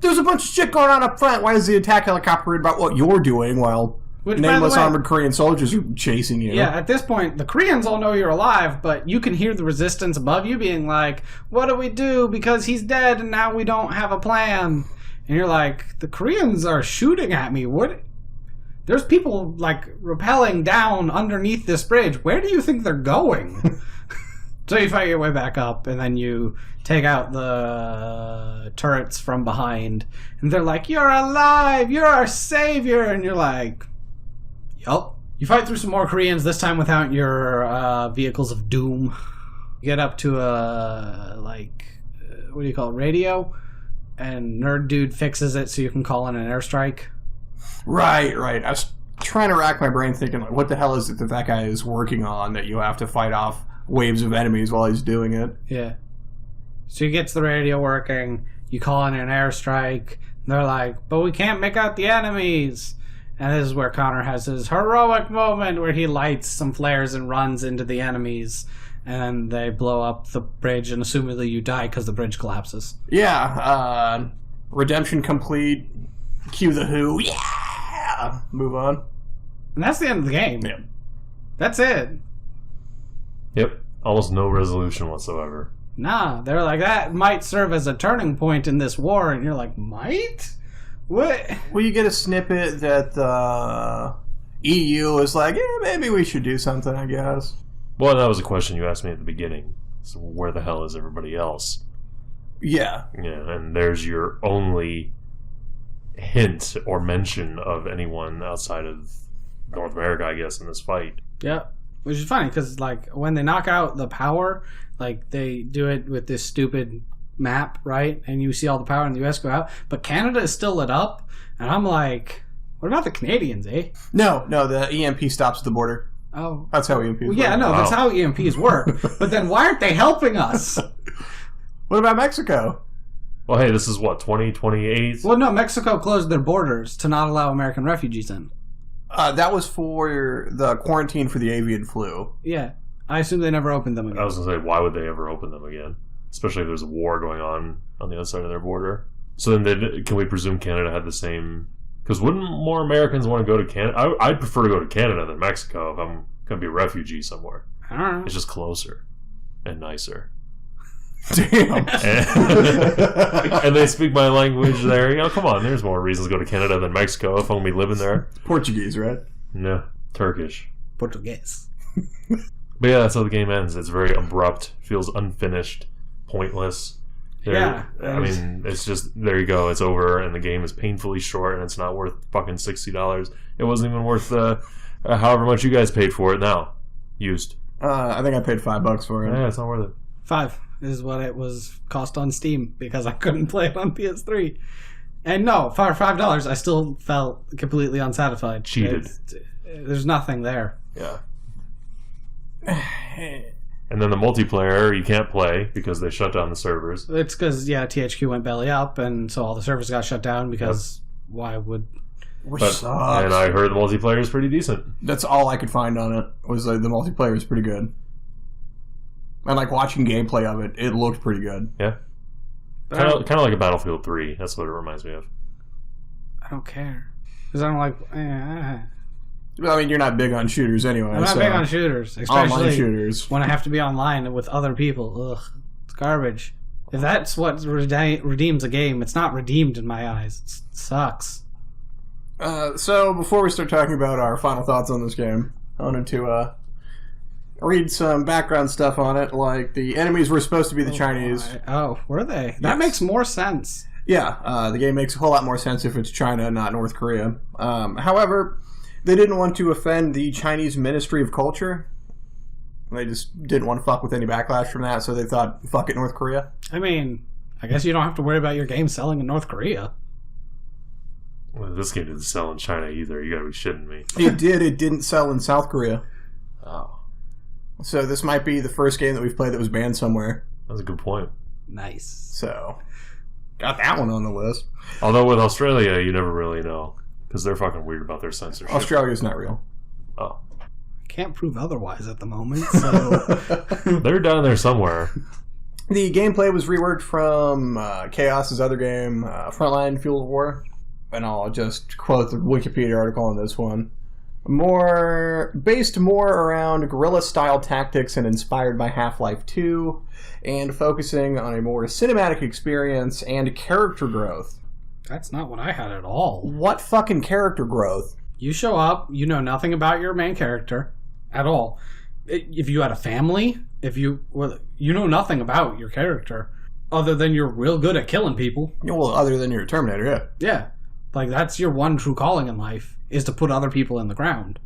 There's a bunch of shit going on up front. Why is the attack helicopter worried about what you're doing while nameless armored Korean soldiers are chasing you? Yeah, at this point, the Koreans all know you're alive, but you can hear the resistance above you being like, what do we do? Because he's dead and now we don't have a plan. And you're like, the Koreans are shooting at me. What? There's people, like, rappelling down underneath this bridge. Where do you think they're going? So you fight your way back up, and then you take out the turrets from behind, and they're like, you're alive! You're our savior! And you're like, yup. You fight through some more Koreans, this time without your vehicles of doom. You get up to a, what do you call it, radio? And Nerd Dude fixes it so you can call in an airstrike. Right. I was trying to rack my brain thinking, like, what the hell is it that guy is working on that you have to fight off waves of enemies while he's doing it? Yeah. So he gets the radio working, you call in an airstrike, and they're like, but we can't make out the enemies. And this is where Connor has his heroic moment where he lights some flares and runs into the enemies. And they blow up the bridge, and assumedly you die because the bridge collapses. Yeah, redemption complete. Cue the Who. Yeah! Move on. And that's the end of the game. Yeah. That's it. Yep. Almost no resolution whatsoever. Nah, they're like, that might serve as a turning point in this war. And you're like, might? What? Well, you get a snippet that the EU is like, maybe we should do something, I guess. Well, that was a question you asked me at the beginning. So where the hell is everybody else? Yeah. Yeah, and there's your only hint or mention of anyone outside of North America, I guess, in this fight. Yeah. Which is funny, because, like, when they knock out the power, like, they do it with this stupid map, right? And you see all the power in the US go out. But Canada is still lit up. And I'm like, what about the Canadians, eh? No, the EMP stops at the border. Oh. That's how EMPs work. Yeah, no, that's how EMPs work. But then why aren't they helping us? What about Mexico? Well, hey, this is what, 2028? Well, no, Mexico closed their borders to not allow American refugees in. That was for the quarantine for the avian flu. Yeah. I assume they never opened them again. I was going to say, why would they ever open them again? Especially if there's a war going on the other side of their border. So then can we presume Canada had the same... Because wouldn't more Americans want to go to Canada? I'd prefer to go to Canada than Mexico if I'm going to be a refugee somewhere. I don't know. It's just closer and nicer. Damn. And they speak my language there. You know, come on, there's more reasons to go to Canada than Mexico if I'm going to be living there. Portuguese, right? No, Turkish. Portuguese. But yeah, that's how the game ends. It's very abrupt, feels unfinished, pointless. Yeah. I mean, it's just, there you go, it's over, and the game is painfully short, and it's not worth fucking $60. It wasn't even worth however much you guys paid for it now. Used. I think I paid $5 for it. Yeah, it's not worth it. $5 is what it was cost on Steam because I couldn't play it on PS3. And no, for $5, I still felt completely unsatisfied. Cheated. There's nothing there. Yeah. And then the multiplayer you can't play because they shut down the servers. It's because, THQ went belly up, and so all the servers got shut down because why would... Which sucks. And I heard the multiplayer is pretty decent. That's all I could find on it, was the multiplayer is pretty good. And like watching gameplay of it, it looked pretty good. Yeah. Kind of like a Battlefield 3. That's what it reminds me of. I don't care. Because I don't like... I mean, you're not big on shooters anyway. I'm not big on shooters, Online especially shooters. when I have to be online with other people. Ugh, it's garbage. If that's what redeems a game, it's not redeemed in my eyes. It sucks. So, before we start talking about our final thoughts on this game, I wanted to read some background stuff on it, like the enemies were supposed to be the Chinese. Oh, were they? Yes. That makes more sense. Yeah, the game makes a whole lot more sense if it's China, not North Korea. However... They didn't want to offend the Chinese Ministry of Culture. They just didn't want to fuck with any backlash from that, so they thought, fuck it, North Korea. I mean, I guess you don't have to worry about your game selling in North Korea. Well, this game didn't sell in China either. You gotta be shitting me. It did. It didn't sell in South Korea. Oh. So this might be the first game that we've played that was banned somewhere. That's a good point. Nice. So, got that one on the list. Although with Australia, you never really know. Because they're fucking weird about their censorship. Australia's not real. Oh. Can't prove otherwise at the moment, so... They're down there somewhere. The gameplay was reworked from Chaos's other game, Frontline Field of War. And I'll just quote the Wikipedia article on this one. Based more around guerrilla-style tactics and inspired by Half-Life 2, and focusing on a more cinematic experience and character growth. That's not what I had at all. What fucking character growth? You show up, you know nothing about your main character at all. If you had a family, you know nothing about your character other than you're real good at killing people. Well, other than you're a Terminator, yeah. Yeah. Like, that's your one true calling in life, is to put other people in the ground.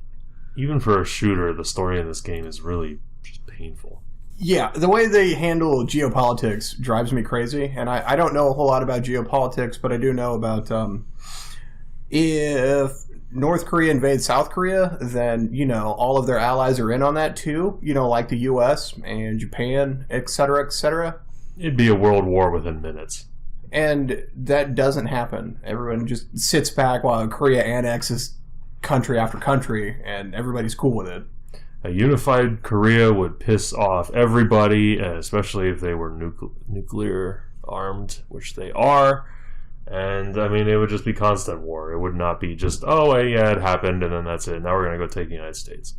Even for a shooter, the story in this game is really just painful. Yeah, the way they handle geopolitics drives me crazy, and I don't know a whole lot about geopolitics, but I do know about if North Korea invades South Korea, then, all of their allies are in on that too, like the US and Japan, etc., etc. It'd be a world war within minutes. And that doesn't happen. Everyone just sits back while Korea annexes country after country, and everybody's cool with it. A unified Korea would piss off everybody, especially if they were nuclear armed, which they are. And, it would just be constant war. It would not be just, it happened, and then that's it. Now we're going to go take the United States.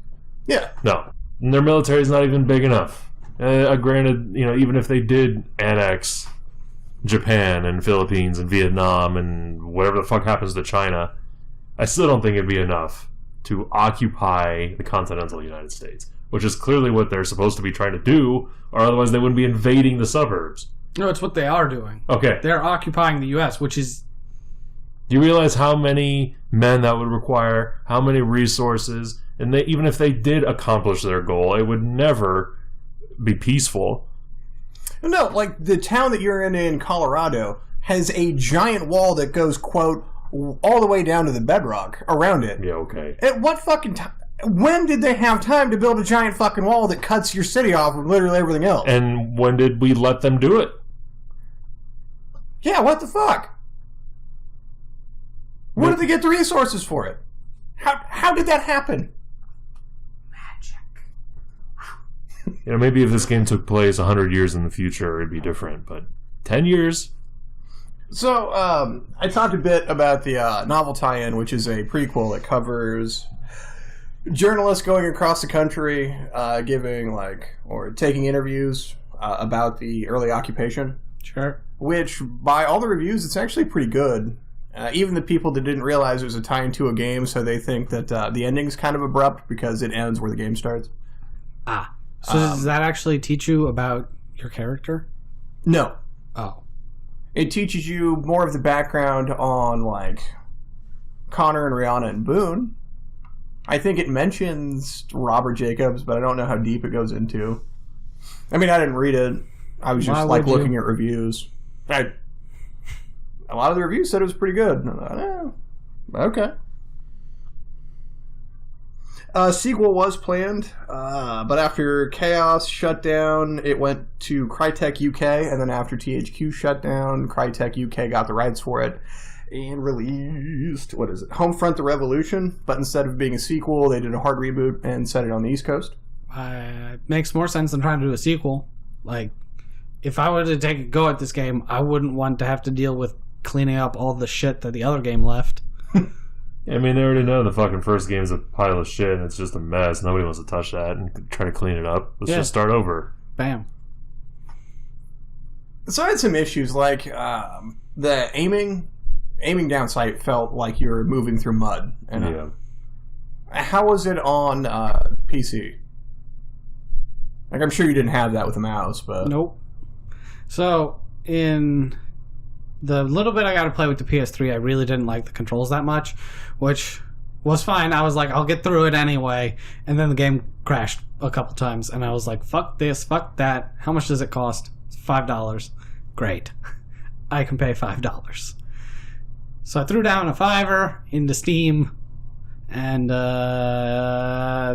Yeah. No. And their military is not even big enough. Granted, even if they did annex Japan and Philippines and Vietnam and whatever the fuck happens to China, I still don't think it'd be enough to occupy the continental United States, which is clearly what they're supposed to be trying to do, or otherwise they wouldn't be invading the suburbs. No, it's what they are doing. Okay. They're occupying the U.S., which is... Do you realize how many men that would require, how many resources, and even if they did accomplish their goal, it would never be peaceful. No, like the town that you're in Colorado has a giant wall that goes, quote, all the way down to the bedrock around it. Yeah, okay. At what fucking time? When did they have time to build a giant fucking wall that cuts your city off from literally everything else? And when did we let them do it? Yeah, what the fuck? Where did they get the resources for it? How did that happen? Maybe if this game took place 100 years in the future, it'd be different, but 10 years? So, I talked a bit about the novel tie-in, which is a prequel that covers journalists going across the country, taking interviews about the early occupation. Sure. Which, by all the reviews, it's actually pretty good. Even the people that didn't realize it was a tie-in to a game, so they think that the ending's kind of abrupt because it ends where the game starts. Ah. So does that actually teach you about your character? No. Oh. It teaches you more of the background on, Connor and Rihanna and Boone. I think it mentions Robert Jacobs, but I don't know how deep it goes into. I didn't read it. I was just, looking at reviews. A lot of the reviews said it was pretty good. Okay. A sequel was planned, but after Chaos shut down, it went to Crytek UK, and then after THQ shut down, Crytek UK got the rights for it and released, Homefront the Revolution, but instead of being a sequel, they did a hard reboot and set it on the East Coast. Makes more sense than trying to do a sequel. If I were to take a go at this game, I wouldn't want to have to deal with cleaning up all the shit that the other game left. They already know the fucking first game's a pile of shit and it's just a mess. Nobody wants to touch that and try to clean it up. Let's just start over. Bam. So I had some issues, the aiming down sight felt like you were moving through mud. And, how was it on PC? I'm sure you didn't have that with a mouse, but... Nope. So, in the little bit I got to play with the PS3, I really didn't like the controls that much, which was fine. I was like, I'll get through it anyway. And then the game crashed a couple times, and I was like, fuck this, fuck that. How much does it cost? It's $5. Great. I can pay $5. So I threw down a $5 into Steam, And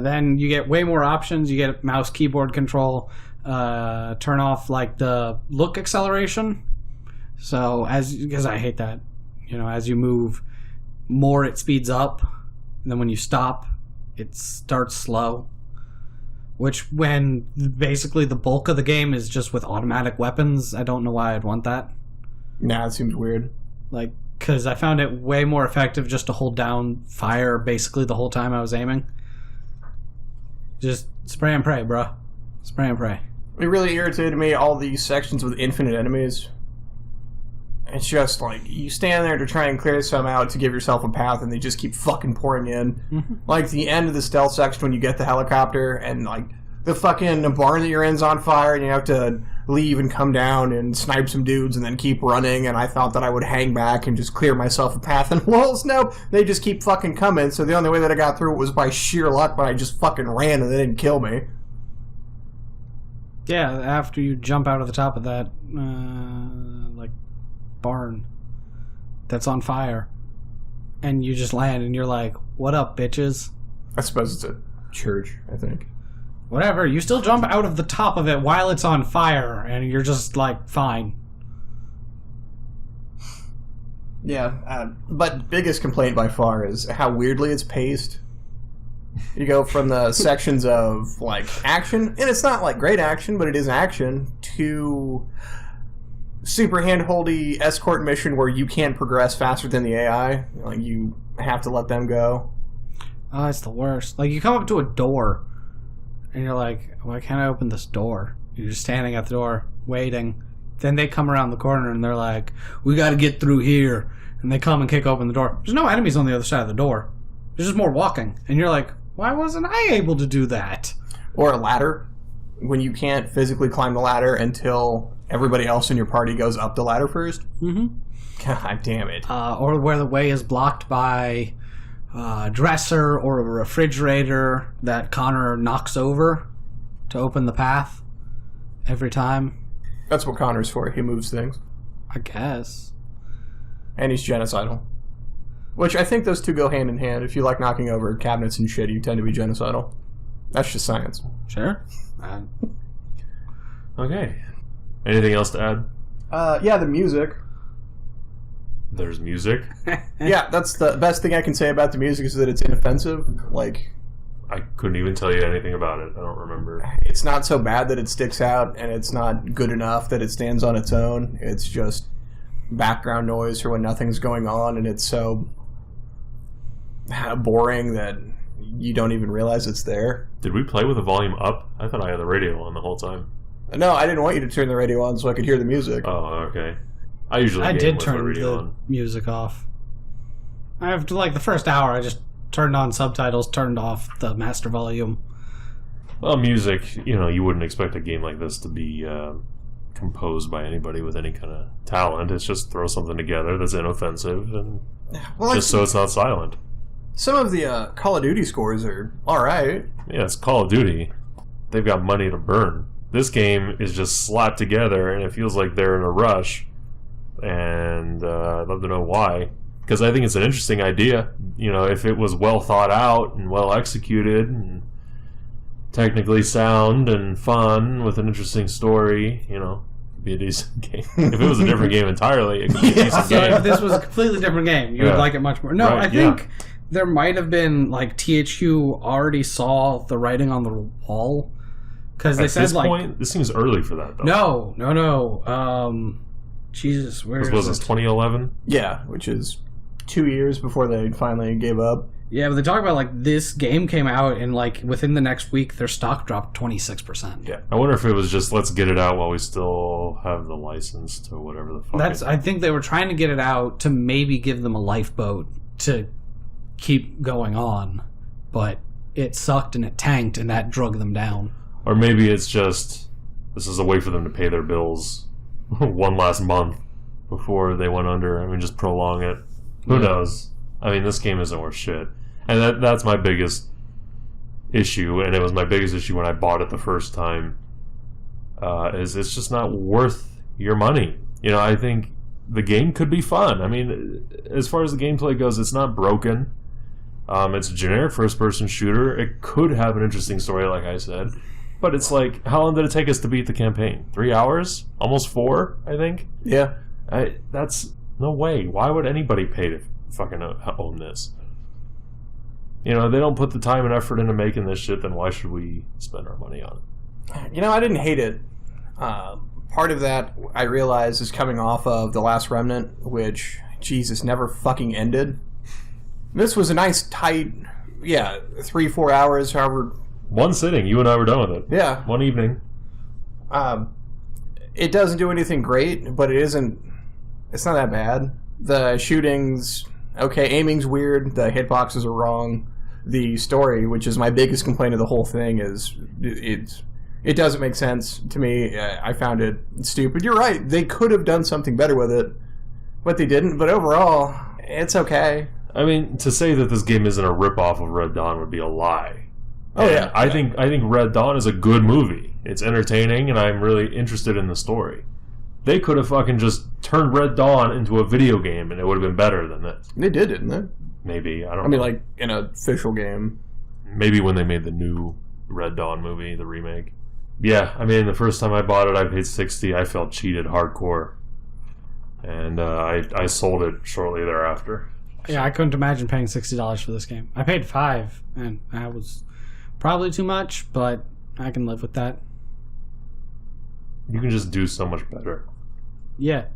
then you get way more options. You get mouse keyboard control. Turn off like the look acceleration. So because I hate that, as you move more, it speeds up, and then when you stop, it starts slow. Which, when basically the bulk of the game is just with automatic weapons, I don't know why I'd want that. Nah, it seems weird. Because I found it way more effective just to hold down fire basically the whole time I was aiming. Just spray and pray, bro. Spray and pray. It really irritated me, all these sections with infinite enemies. It's just you stand there to try and clear some out to give yourself a path, and they just keep fucking pouring in. Mm-hmm. Like the end of the stealth section when you get the helicopter, and the fucking barn that you're in's on fire, and you have to leave and come down and snipe some dudes and then keep running, and I thought that I would hang back and just clear myself a path, and nope, they just keep fucking coming, so the only way that I got through it was by sheer luck, but I just fucking ran and they didn't kill me. Yeah, after you jump out of the top of that, barn that's on fire, and you just land, and you're like, what up, bitches? I suppose it's a church, I think. Whatever, you still jump out of the top of it while it's on fire, and you're just fine. Yeah, but biggest complaint by far is how weirdly it's paced. You go from the sections of action, and it's not great action, but it is action, to super handholdy escort mission where you can't progress faster than the AI. You have to let them go. Oh, it's the worst. You come up to a door, and you're like, why can't I open this door? You're just standing at the door, waiting. Then they come around the corner, and they're like, we gotta get through here. And they come and kick open the door. There's no enemies on the other side of the door. There's just more walking. And you're like, why wasn't I able to do that? Or a ladder, when you can't physically climb the ladder until everybody else in your party goes up the ladder first. Mm-hmm. God damn it. Or where the way is blocked by a dresser or a refrigerator that Connor knocks over to open the path every time. That's what Connor's for. He moves things. I guess. And he's genocidal. Which I think those two go hand in hand. If you like knocking over cabinets and shit, you tend to be genocidal. That's just science. Sure. Okay. Anything else to add? Yeah, the music. There's music? Yeah, that's the best thing I can say about the music is that it's inoffensive. I couldn't even tell you anything about it. I don't remember. It's not so bad that it sticks out, and it's not good enough that it stands on its own. It's just background noise for when nothing's going on, and it's so boring that you don't even realize it's there. Did we play with the volume up? I thought I had the radio on the whole time. No, I didn't want you to turn the radio on so I could hear the music. Oh, okay. I usually did with turn my radio the on. music off. After the first hour, I just turned on subtitles, turned off the master volume. Well, music, you wouldn't expect a game like this to be composed by anybody with any kind of talent. It's just throw something together that's inoffensive and just so it's not silent. Some of the Call of Duty scores are alright. Yeah, it's Call of Duty. They've got money to burn. This game is just slapped together, and it feels like they're in a rush. And I'd love to know why. Because I think it's an interesting idea. If it was well thought out and well executed and technically sound and fun with an interesting story, it'd be a decent game. If it was a different game entirely, it could be a decent So game. if this was a completely different game, you would like it much more. No, Right, I think there might have been THQ already saw the writing on the wall. Because they At said this point, this seems early for that, though. No. Jesus, where is Was it? this 2011? Yeah, which is 2 years before they finally gave up. Yeah, but they talk about this game came out and within the next week their stock dropped 26%. Yeah. I wonder if it was just let's get it out while we still have the license to whatever the fuck. I think they were trying to get it out to maybe give them a lifeboat to keep going on, but it sucked and it tanked and that drug them down. Or maybe it's just this is a way for them to pay their bills one last month before they went under. Just prolong it. Who knows? This game isn't worth shit. And that's my biggest issue, and it was my biggest issue when I bought it the first time, is it's just not worth your money. I think the game could be fun. As far as the gameplay goes, it's not broken. It's a generic first-person shooter. It could have an interesting story, like I said. But it's like, how long did it take us to beat the campaign? 3 hours? Almost 4, I think? Yeah. That's... No way. Why would anybody pay to fucking own this? You know, they don't put the time and effort into making this shit, then why should we spend our money on it? You know, I didn't hate it. Part of that, I realize, is coming off of The Last Remnant, which, Jesus, never fucking ended. This was a nice, tight, 3-4 hours, however... One sitting, you and I were done with it. Yeah. One evening. It doesn't do anything great, but it's not that bad. The shooting's okay, aiming's weird, the hitboxes are wrong. The story, which is my biggest complaint of the whole thing, is it doesn't make sense to me. I found it stupid. You're right, they could have done something better with it, but they didn't. But overall, it's okay. I mean, to say that this game isn't a ripoff of Red Dawn would be a lie. Oh, yeah. I think Red Dawn is a good movie. It's entertaining, and I'm really interested in the story. They could have fucking just turned Red Dawn into a video game, and it would have been better than this. They did, didn't they? Maybe. I don't know. I mean, like, in an official game. Maybe when they made the new Red Dawn movie, the remake. Yeah, I mean, the first time I bought it, I paid $60. I felt cheated hardcore. And I sold it shortly thereafter. Yeah, I couldn't imagine paying $60 for this game. I paid $5, and that was probably too much, but I can live with that. You can just do so much better. Yeah.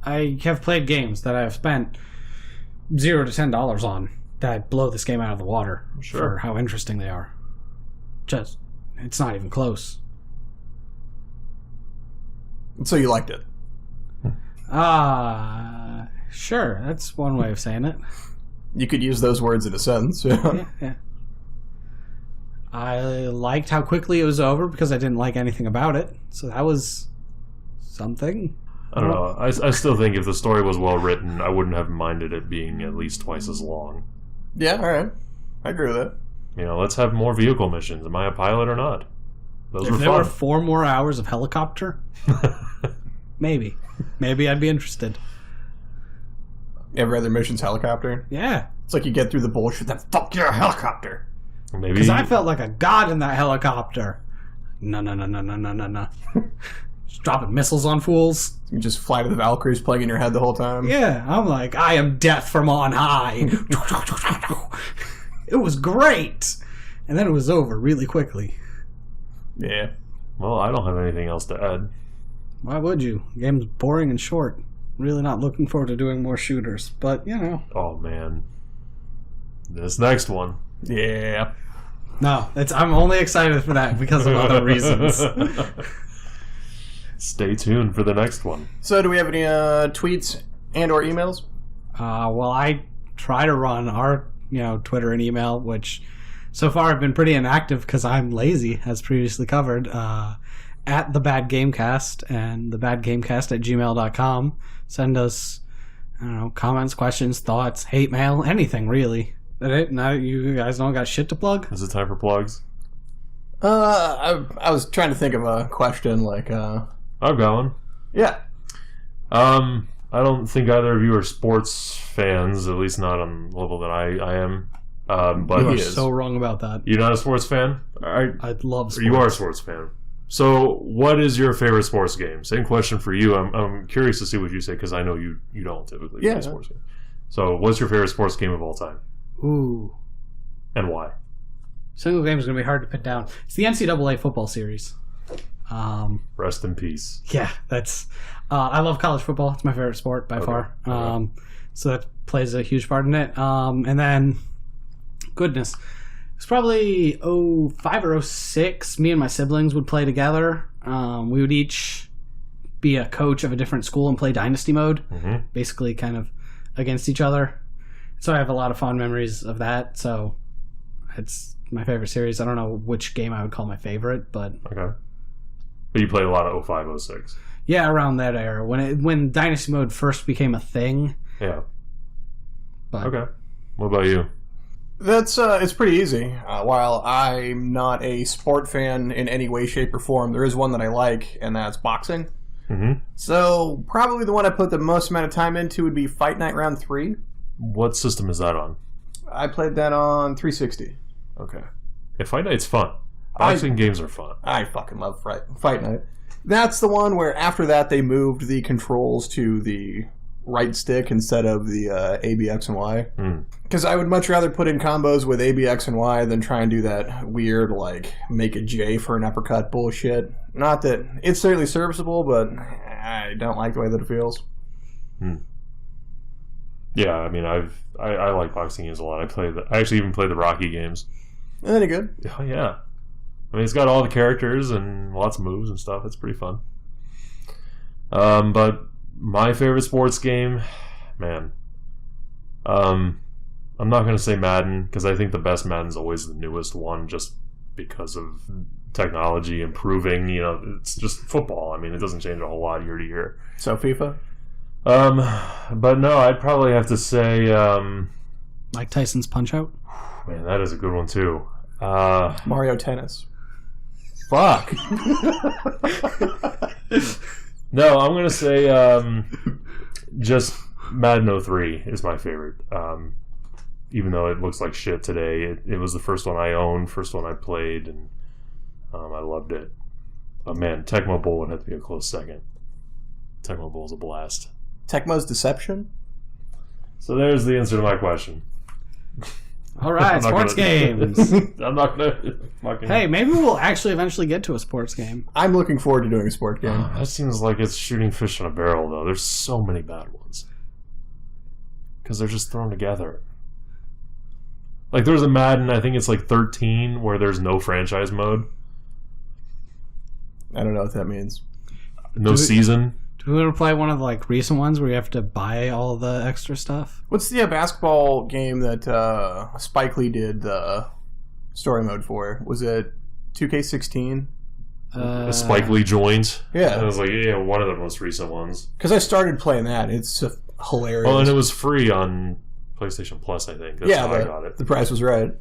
I have played games that I have spent $0 to $10 on that blow this game out of the water for how interesting they are. Just, it's not even close. So you liked it? Sure. That's one way of saying it. You could use those words in a sentence. Yeah. I liked how quickly it was over because I didn't like anything about it. So that was something. I don't know. I still think if the story was well written, I wouldn't have minded it being at least twice as long. Yeah, alright. I agree with that. You know, let's have more vehicle missions. Am I a pilot or not? Those if there were 4 more hours of helicopter, maybe I'd be interested. Every other mission's helicopter? Yeah. It's like you get through the bullshit, then fuck your helicopter. Maybe. Because I felt like a god in that helicopter. No. Just dropping missiles on fools. You just fly to the Valkyries playing in your head the whole time. Yeah, I'm like, I am death from on high. It was great. And then it was over really quickly. Yeah. Well, I don't have anything else to add. Why would you? The game's boring and short. Really not looking forward to doing more shooters. But, you know. Oh, man. This next one. Yeah. No, I'm only excited for that because of other reasons. Stay tuned for the next one. So, do we have any tweets and or emails? Well, I try to run our, Twitter and email, which so far have been pretty inactive because I'm lazy, as previously covered. At the Bad Gamecast and thebadgamecast@gmail.com. Send us, comments, questions, thoughts, hate mail, anything really. That it? Now you guys don't got shit to plug? Is it time for plugs? I was trying to think of a question like I've got one. Yeah. I don't think either of you are sports fans, at least not on the level that I am. But you are so wrong about that. You're not a sports fan? I love sports. You are a sports fan. So, what is your favorite sports game? Same question for you. I'm curious to see what you say because I know you don't typically play sports games. So, what's your favorite sports game of all time? Ooh. And why? Single game is going to be hard to put down. It's the NCAA football series. Rest in peace. Yeah, that's... I love college football. It's my favorite sport by far. So that plays a huge part in it. And then, goodness, it's probably 05 or 06. Me and my siblings would play together. We would each be a coach of a different school and play Dynasty mode. Mm-hmm. Basically kind of against each other. So I have a lot of fond memories of that. So it's my favorite series. I don't know which game I would call my favorite, but... Okay. But you played a lot of 05, 06. Yeah, around that era. When Dynasty mode first became a thing. Yeah. But, okay. What about you? That's it's pretty easy. While I'm not a sport fan in any way, shape, or form, there is one that I like, and that's boxing. Mm-hmm. So probably the one I put the most amount of time into would be Fight Night Round 3. What system is that on? I played that on 360. Okay. Yeah, Fight Night's fun. Boxing games are fun. I fucking love Fight Night. That's the one where after that they moved the controls to the right stick instead of the A, B, X, and Y. Because I would much rather put in combos with A, B, X, and Y than try and do that weird, like, make a J for an uppercut bullshit. Not that it's certainly serviceable, but I don't like the way that it feels. Yeah, I mean, I like boxing games a lot. I actually even played the Rocky games. Any good? Oh, yeah. I mean, it's got all the characters and lots of moves and stuff. It's pretty fun. But my favorite sports game, man. I'm not going to say Madden, because I think the best Madden's always the newest one, just because of technology improving. You know, it's just football. I mean, it doesn't change a whole lot year to year. So FIFA? But no, I'd probably have to say... Mike Tyson's Punch-Out? Man, that is a good one, too. Mario Tennis. Fuck. No, I'm gonna say just Madden 03 is my favorite. Even though it looks like shit today, it was the first one I owned, first one I played, and I loved it. But man, Tecmo Bowl would have to be a close second. Tecmo Bowl's a blast. Tecmo's Deception? So there's the answer to my question. All right, sports games. I'm not gonna fucking... Hey, maybe we'll actually eventually get to a sports game. I'm looking forward to doing a sport game. That seems like it's shooting fish in a barrel, though. There's so many bad ones. Because they're just thrown together. Like, there's a Madden, I think it's like 13, where there's no franchise mode. I don't know what that means. No season. Do we want to play one of the like recent ones where you have to buy all the extra stuff? What's the basketball game that Spike Lee did the story mode for? Was it 2K16? Spike Lee joins. Yeah. I was like, yeah, one of the most recent ones. Because I started playing that. It's hilarious. Well, and it was free on PlayStation Plus, I think. That's how I got it. The price was right.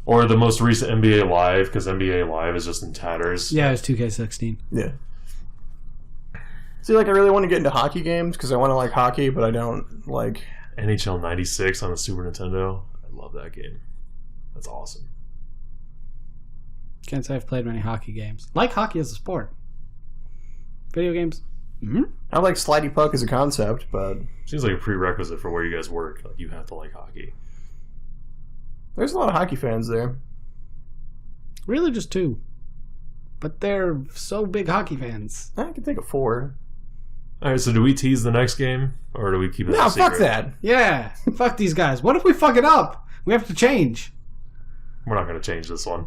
Or the most recent NBA Live, because NBA Live is just in tatters. Yeah, it was 2K16. Yeah. See, like, I really want to get into hockey games because I want to like hockey, but I don't like... NHL 96 on the Super Nintendo. I love that game. That's awesome. Can't say I've played many hockey games. Like hockey as a sport. Video games? Mm-hmm. I like slidey puck as a concept, but... Seems like a prerequisite for where you guys work. Like, you have to like hockey. There's a lot of hockey fans there. Really just 2. But they're so big hockey fans. I can think of 4. Alright, so do we tease the next game? Or do we keep it a secret? No, fuck that. Yeah, fuck these guys. What if we fuck it up? We have to change. We're not going to change this one.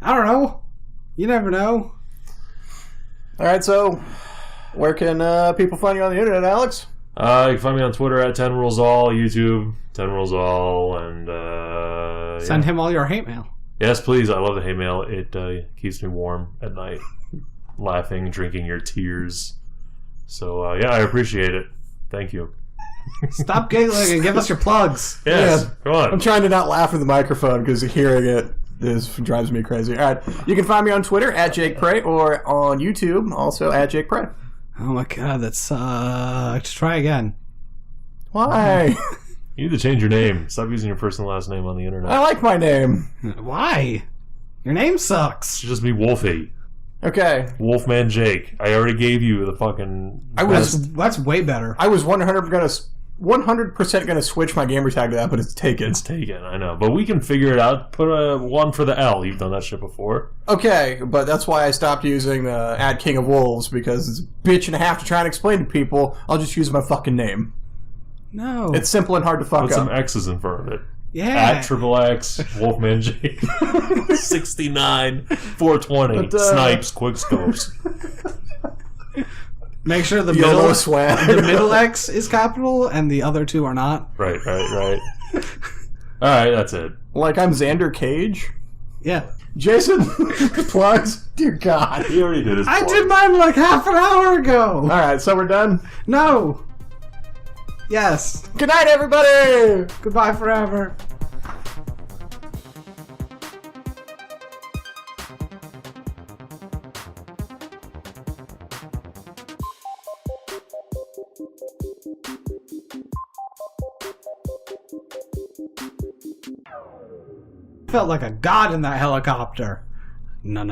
I don't know. You never know. Alright, so where can people find you on the internet, Alex? You can find me on Twitter at 10rulesall, YouTube 10rulesall, and send him all your hate mail. Yes, please. I love the hate mail. It keeps me warm at night, laughing, drinking your tears. So yeah, I appreciate it. Thank you. Stop giggling and give us your plugs. Yes, Yeah. come on. I'm trying to not laugh in the microphone because hearing it drives me crazy. All right, you can find me on Twitter at Jake Prey or on YouTube also at Jake Prey. Oh my god, that sucks. Try again. Why? You need to change your name. Stop using your first and last name on the internet. I like my name. Why? Your name It sucks. should just be Wolfie. Okay. Wolfman Jake. I already gave you the fucking... That's way better. I was 100% gonna switch my gamer tag to that, but it's taken. It's taken, I know. But we can figure it out. Put a 1 for the L. You've done that shit before. Okay, but that's why I stopped using the at King of Wolves, because it's a bitch and a half to try and explain to people. I'll just use my fucking name. No. It's simple and hard to fuck Put up. some X's in front of it. Yeah. At XXX, Wolfman Jake. 69, 420, But, Snipes, Quickscopes. Make sure the YOLO middle swag. the middle X is capital and the other 2 are not. Right. Alright, that's it. Like I'm Xander Cage. Yeah. Jason, plugs? Dear God. He already did his I plug. did mine like half an hour ago. Alright, so we're done. No. Yes. Good night, everybody! Goodbye forever. Felt like a god in that helicopter. No.